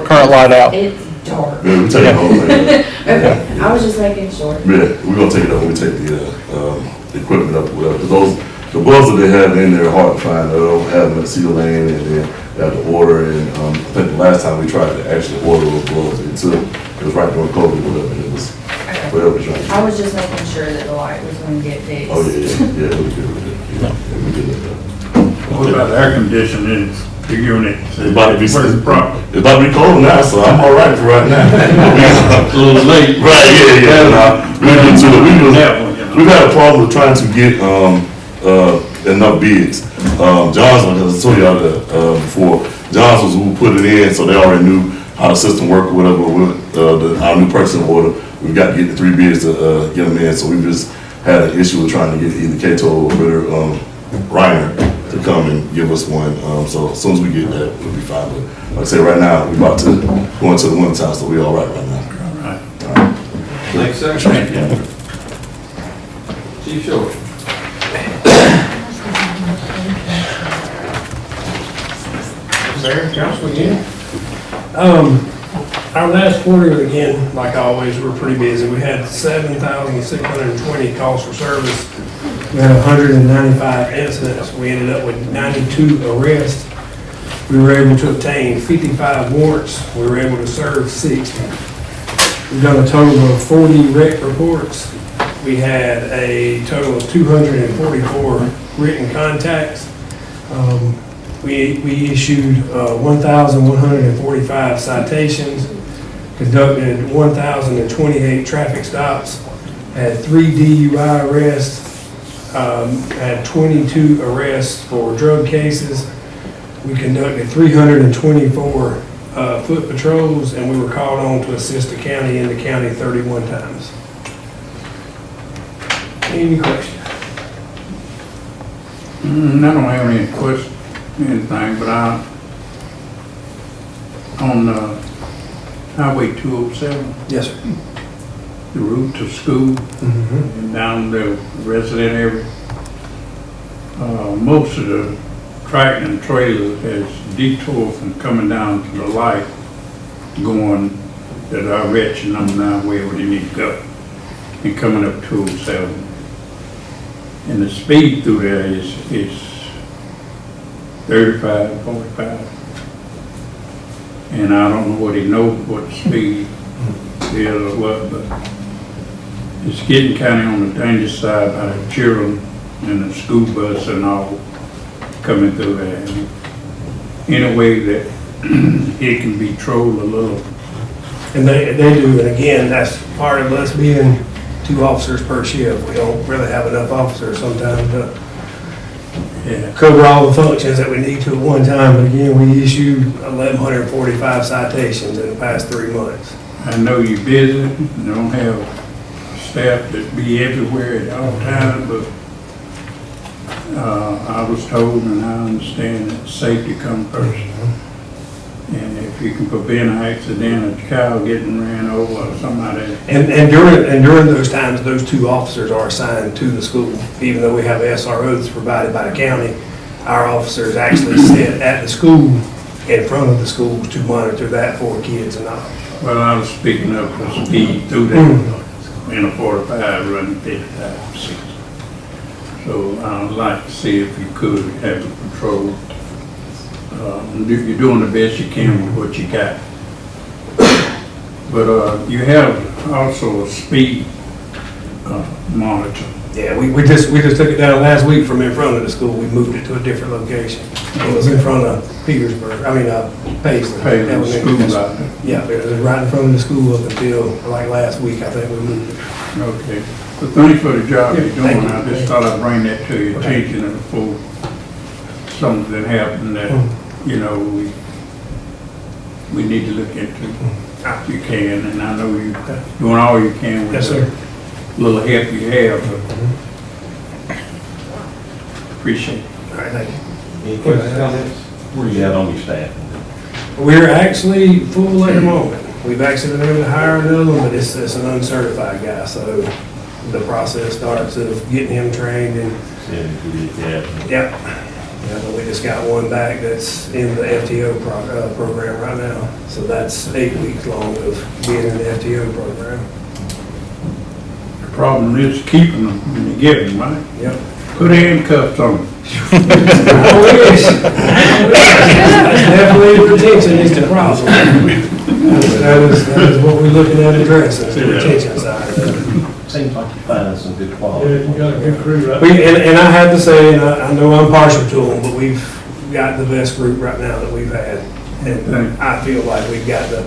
current light out. It's dark. Yeah, we take the whole thing. Okay, I was just making sure. Yeah, we're gonna take it up when we take the equipment up, whatever. Because the bulbs that they have in there are hard to find. They don't have them at Cedar Lane and then they have to order. And I think the last time we tried to actually order those bulbs, it was right during COVID, whatever, and it was whatever was trying to. I was just making sure that the light was going to get fixed. Oh, yeah, we did. We did that. What about air conditioning, the unit? It's about to be, Where's the problem? it's about to be cold now, so I'm all right for right now. A little late. Right, yeah. We've had a problem with trying to get enough bids. John's, like I told y'all that before, John's was who put it in, so they already knew how the system worked or whatever. With our new person order, we've got to get the 3 bids to get them in. So we just had an issue with trying to get either Cato or Ritter Reiner to come and give us one. So as soon as we get that, we'll be fine. But like I said, right now we're about to go into the winter time, so we're all right now. Thanks, sir. Chief Short. Council again. Our last quarter, again, like always, we're pretty busy. We had 7,620 calls for service. We had 195 incidents. We ended up with 92 arrests. We were able to obtain 55 warrants. We were able to serve 60. We've done a total of 40 wreck reports. We had a total of 244 written contacts. We issued 1,145 citations, conducted 1,028 traffic stops, had 3 DUI arrests, had 22 arrests for drug cases. We conducted 324 foot patrols, and we were called on to assist the county in the county 31 times. Any questions? I don't have any questions, anything, but on Highway 207, Yes, sir. the route to school and down the resident area, most of the tractor and trailer has detoured from coming down to the light, going the direction on now where they need to go, and coming up 207. And the speed through there is 35, 45. And I don't know what he knows what the speed is or what, but it's getting kind of on the dangerous side by the children and the school bus and all coming through there. In a way that it can be controlled a little. And they do, and again, that's part of us being 2 officers per shift. We don't really have enough officers sometimes to cover all the functions that we need to at one time. But again, we issued 1,145 citations in the past 3 months. I know you're busy, you don't have staff that be everywhere at all times, but I was told and I understand that safety comes first. And if you can prevent an accident, a child getting ran over or somebody. And during those times, those 2 officers are assigned to the school. Even though we have SROs provided by the county, our officers actually sit at the school, in front of the schools, to monitor that for kids and all. Well, I was speaking of the speed through there in a 45 running 55, 60. So I'd like to see if you could have a patrol. You're doing the best you can with what you got. But you have also a speed monitor. Yeah, we just took it down last week from in front of the school. We moved it to a different location. It was in front of Paisley. Paisley school, right? Yeah, it was right in front of the school up until like last week, I think we moved it. Okay. But thanks for the job you're Thank doing. you. I just thought I'd bring that to your attention before something happened that, you know, we need to look into. If you can, and I know you're doing all you can with Yes, the sir. little help you have, but appreciate it. All right, thank you. Any questions, comments? Where you at on your staff? We're actually full at the moment. We've actually been able to hire another one, but it's an uncertified guy, so the process starts of getting him trained and, yeah. Yeah, but we just got one back that's in the FTO program right now. So that's 8 weeks long of being in the FTO program. The problem is keeping them when you get them, right? Yep. Put handcuffs on them. I wish. That's definitely retention is the problem. That is what we're looking at addressing, the retention side of it. Seems like you're finding some good Yeah, quality. you got a good crew, right? And I have to say, and I know I'm partial to them, but we've got the best group right now that we've had. And I feel like we've got the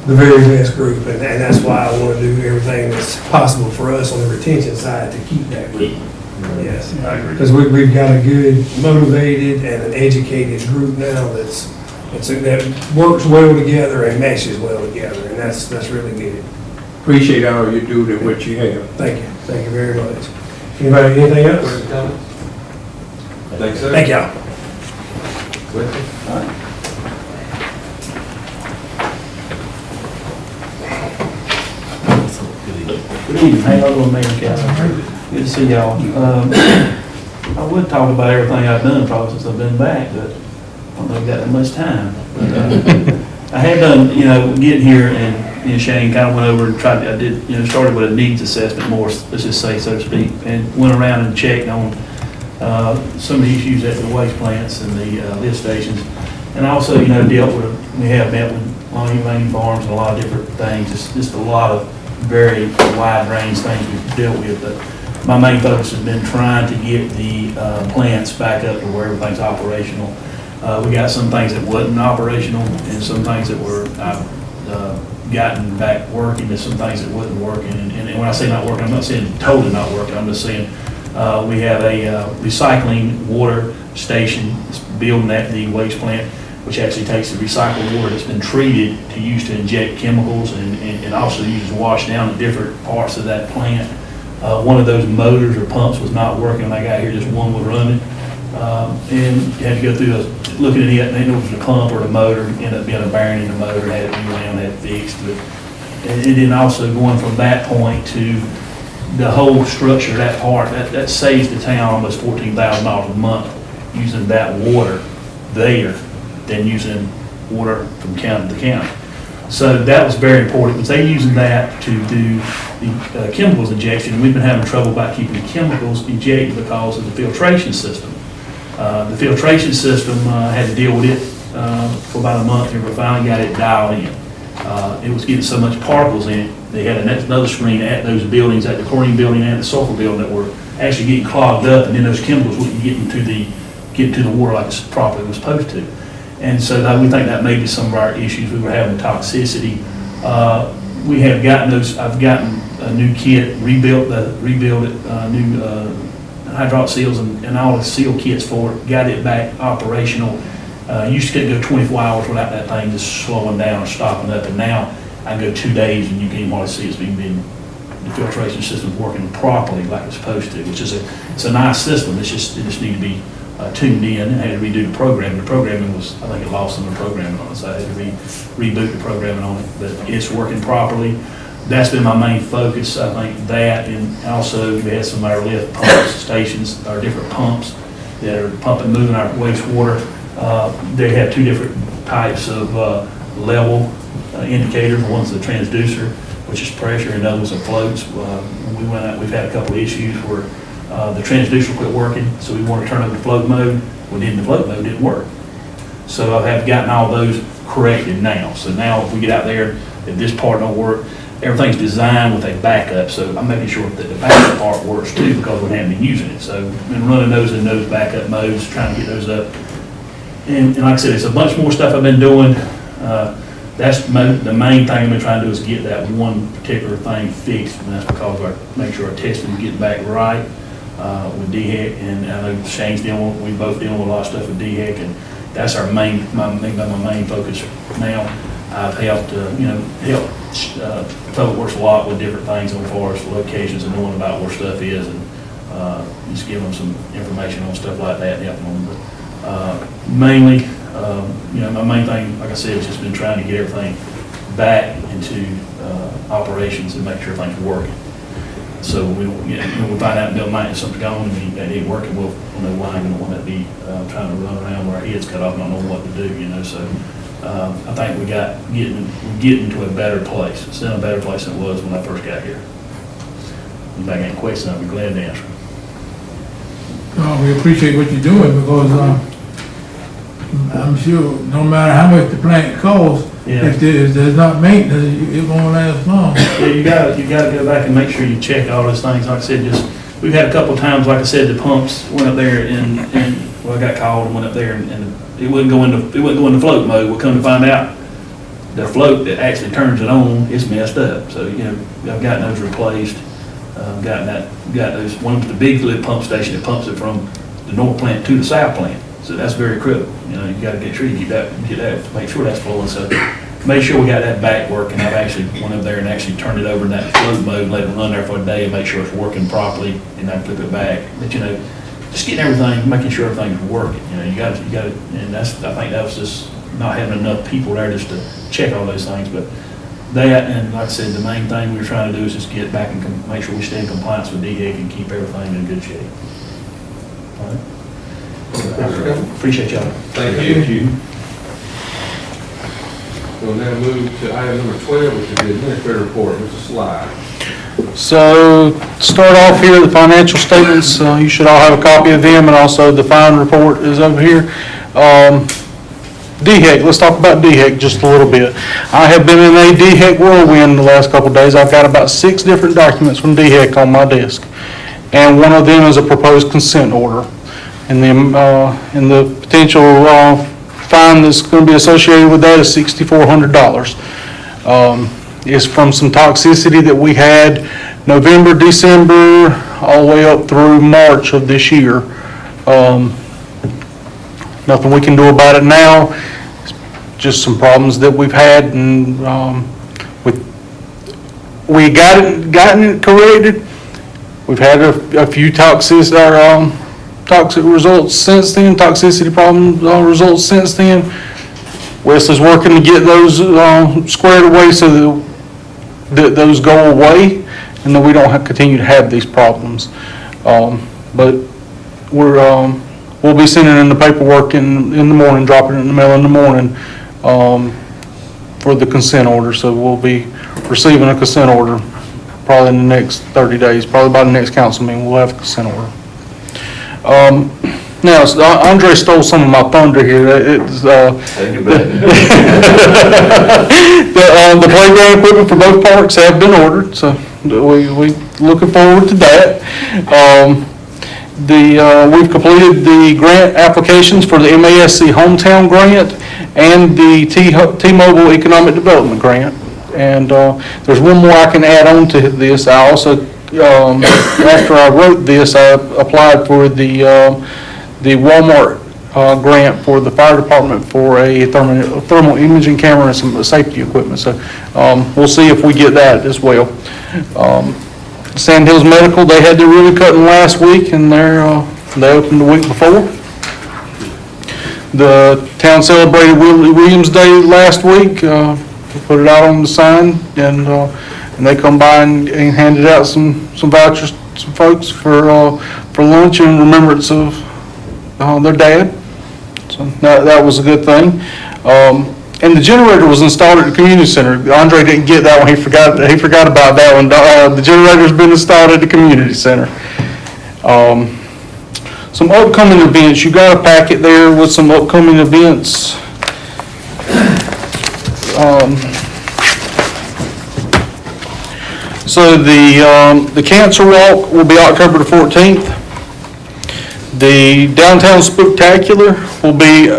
very best group, and that's why I want to do everything that's possible for us on the retention side to keep that group. Yes, I agree. because we've got a good, motivated, and an educated group now that works well together and meshes well together, and that's really good. Appreciate all you do to what you have. Thank you very much. Anybody, anything else? Thanks, sir. Thank y'all. Good evening, hello, Mayor Council. Good to see y'all. I would talk about everything I've done probably since I've been back, but I don't know if I got that much time. But, I had done, getting here and Shane kind of went over and tried, started with a needs assessment more, let's just say, so to speak, and went around and checked on some of the issues at the waste plants and the lift stations. And also, we have met with Long Humane Farms and a lot of different things, just a lot of very wide range things we've dealt with. But my main focus has been trying to get the plants back up to where everything's operational. We got some things that wasn't operational and some things that were gotten back working, and some things that wasn't working. And when I say not working, I'm not saying totally not working. I'm just saying we have a recycling water station building at the waste plant, which actually takes the recycled water that's been treated to use to inject chemicals and also uses wash down the different parts of that plant. One of those motors or pumps was not working when I got here, just one was running. And you had to go through looking at it, and they knew it was a pump or the motor, ended up being a bearing in the motor, had it rewound, had it fixed. And then also going from that point to the whole structure of that part, that saves the town almost $14,000 a month using that water there than using water from county to county. So that was very important, because they're using that to do the chemicals injection. We've been having trouble about keeping the chemicals injected because of the filtration system. The filtration system had to deal with it for about a month here, but finally got it dialed in. It was getting so much particles in it. They had another screen at those buildings, at the chlorine building and the sulfur building, that were actually getting clogged up, and then those chemicals wouldn't get into the water like it properly was supposed to. And so we think that may be some of our issues. We were having toxicity. We have gotten those. I've gotten a new kit, rebuilt it, new hydraulic seals and all the seal kits for it. Got it back operational. Used to go 24 hours without that thing just slowing down or stopping up, and now I can go 2 days and you can't even hardly see it's being the filtration system's working properly like it's supposed to, which is it's a nice system. It just need to be tuned in, and had to redo the programming. The programming was, I think it lost some of the programming on it, so I had to reboot the programming on it, but it's working properly. That's been my main focus, I think, that, and also we had some of our lift pump stations, our different pumps that are pumping, moving our wastewater. They have two different types of level indicators. One's the transducer, which is pressure, and the other one's a floats. We've had a couple of issues where the transducer quit working, so we want to turn over to float mode. Well, then the float mode didn't work. So I have gotten all those corrected now. So now if we get out there, if this part don't work, everything's designed with a backup. So I'm making sure that the backup part works too, because we haven't been using it. So I've been running those in those backup modes, trying to get those up. And like I said, it's a bunch more stuff I've been doing. That's the main thing I've been trying to do, is get that one particular thing fixed, and that's because make sure our testing is getting back right with DHEC, and I know Shane's we both dealing with a lot of stuff with DHEC, and that's my main focus now. I've helped Public Works a lot with different things as far as locations and knowing about where stuff is, and just giving them some information on stuff like that and helping them. But mainly, my main thing, like I said, has just been trying to get everything back into operations and make sure things are working. So when we find out in middle night something's gone and it ain't working, we'll know why. We don't want to be trying to run around with our heads cut off and not know what to do, So I think we're getting to a better place. It's in a better place than it was when I first got here. If I got any questions, I'd be glad to answer. We appreciate what you're doing, because I'm sure no matter how much the plant costs, if there's not maintenance, it won't last long. Yeah, you gotta go back and make sure you check all those things. Like I said, we've had a couple of times, like I said, the pumps went up there and I got called and went up there and it wouldn't go into float mode. We'll come to find out the float that actually turns it on is messed up. So I've gotten those replaced. Got those. One's the big lift pump station that pumps it from the north plant to the south plant. So that's very critical. You got to get sure you get that, make sure that's flowing. So make sure we got that back working. I've actually went over there and actually turned it over in that float mode, let it run there for a day and make sure it's working properly, and then flip it back. But just getting everything, making sure everything's working. You got to, and I think that was just not having enough people there just to check all those things. But that, and like I said, the main thing we were trying to do is just get back and make sure we stay in compliance with DHEC and keep everything in good shape. All right. Appreciate y'all. Thank you. We'll now move to item number 12, which is the administrative report. Mr. Sly. So, start off here, the financial statements, you should all have a copy of them, and also the fine report is over here. DHEC, let's talk about DHEC just a little bit. I have been in a DHEC whirlwind the last couple of days. I've got about 6 different documents from DHEC on my desk, and one of them is a proposed consent order. And the potential fine that's going to be associated with that is $6,400. Is from some toxicity that we had November, December, all the way up through March of this year. Nothing we can do about it now. It's just some problems that we've had, and we gotten it corrected. We've had a few toxic results since then, toxicity problem results since then. Wesley's working to get those squared away so that those go away and that we don't continue to have these problems. But we'll be sending in the paperwork in the morning, dropping it in the mail in the morning for the consent order. So we'll be receiving a consent order probably in the next 30 days, probably by the next council meeting, we'll have a consent order. Now, Andre stole some of my thunder here. It's, the playground equipment for both parks have been ordered, so we looking forward to that. We've completed the grant applications for the MASC Hometown Grant and the T-Mobile Economic Development Grant. And there's one more I can add on to this. I also, after I wrote this, I applied for the Walmart grant for the fire department for a thermal imaging camera and some safety equipment. So we'll see if we get that as well. Sand Hills Medical, they had their ribbon cutting last week, and they opened the week before. The town celebrated Willie Williams Day last week. We put it out on the sign, and they come by and handed out some vouchers to some folks for lunch in remembrance of their dad. So that was a good thing. And the generator was installed at the community center. Andre didn't get that one. He forgot about that one. The generator's been installed at the community center. Some upcoming events. You got a packet there with some upcoming events. So the Cancer Walk will be October the 14th. The Downtown Spooktacular will be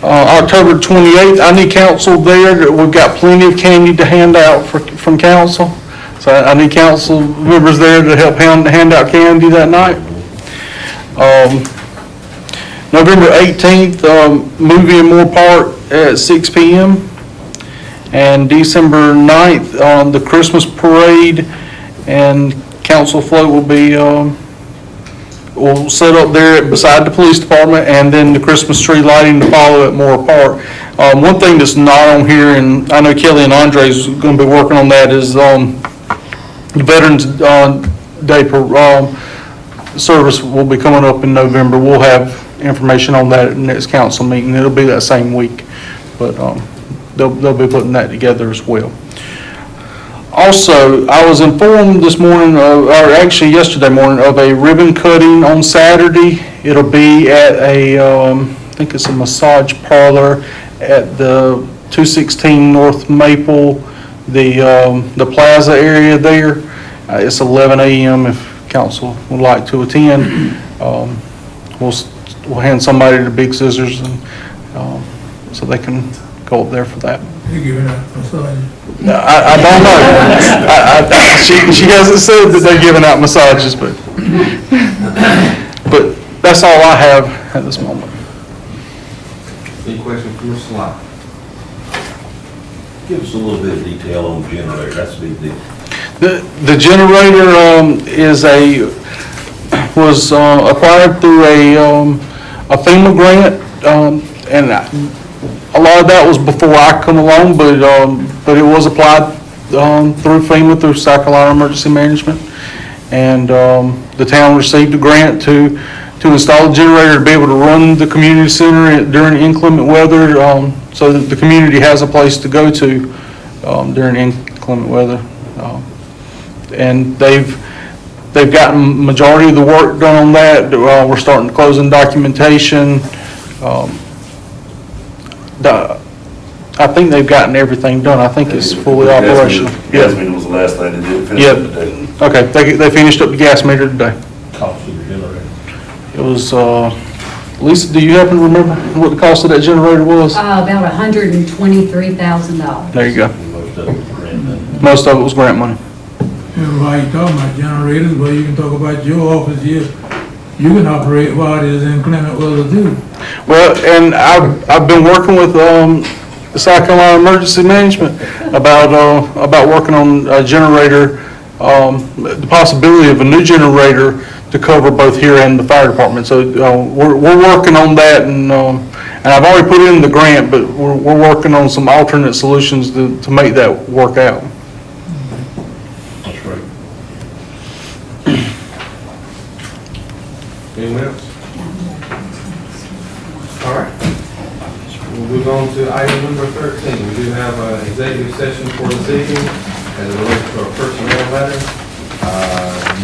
October 28th. I need council there. We've got plenty of candy to hand out from council. So I need council members there to help hand out candy that night. November 18th, Movie in Moore Park at 6 p.m. And December 9th, the Christmas parade and council float will be we'll set up there beside the police department, and then the Christmas tree lighting to follow at Moore Park. One thing that's not on here, and I know Kelly and Andre's going to be working on that, is the Veterans Day service will be coming up in November. We'll have information on that at the next council meeting. It'll be that same week, but they'll be putting that together as well. Also, I was informed this morning, or actually yesterday morning, of a ribbon cutting on Saturday. It'll be at I think it's a massage parlor at the 216 North Maple, the plaza area there. It's 11 a.m. if council would like to attend. We'll hand somebody the big scissors, and so they can go up there for that. You giving out massage? No, I don't know. She hasn't said that they're giving out massages, but that's all I have at this moment. Any questions from Mr. Sly? Give us a little bit of detail on the generator, that's a big deal. The generator was acquired through a FEMA grant, and a lot of that was before I come along, but it was applied through FEMA, through South Carolina Emergency Management, and the town received a grant to to install a generator to be able to run the community center during inclement weather, so that the community has a place to go to during inclement weather. And they've gotten majority of the work done on that. We're starting to close in documentation. I think they've gotten everything done. I think it's fully operational. Gas meter was the last thing they did, finish Yep. up today. Okay, they finished up the gas meter today. Cost of the generator. It was, Lisa, do you happen to remember what the cost of that generator was? About $123,000. There you go. Most of it was grant money. Most of it was grant money. While you talking about generators, well, you can talk about your office here. You can operate while it is inclement weather too. Well, and I've been working with the South Carolina Emergency Management about working on a generator, the possibility of a new generator to cover both here and the fire department. So we're working on that, and I've already put in the grant, but we're working on some alternate solutions to make that work out. That's great. Anyone else? All right. We'll move on to item number 13. We do have an executive session for this evening as it relates to our personnel matter.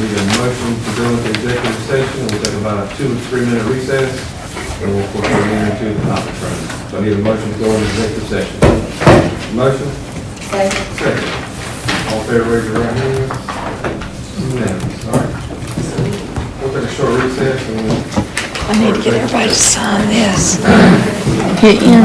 Need a motion to go into executive session. We'll take about a 2 to 3 minute recess, and we'll go into the conference room. So I need a motion to go into executive session. Motion? Second. All in favor, raise your right hand. Unanimous. All right. We'll take a short recess and we'll... I need to get everybody to sign this. Get in.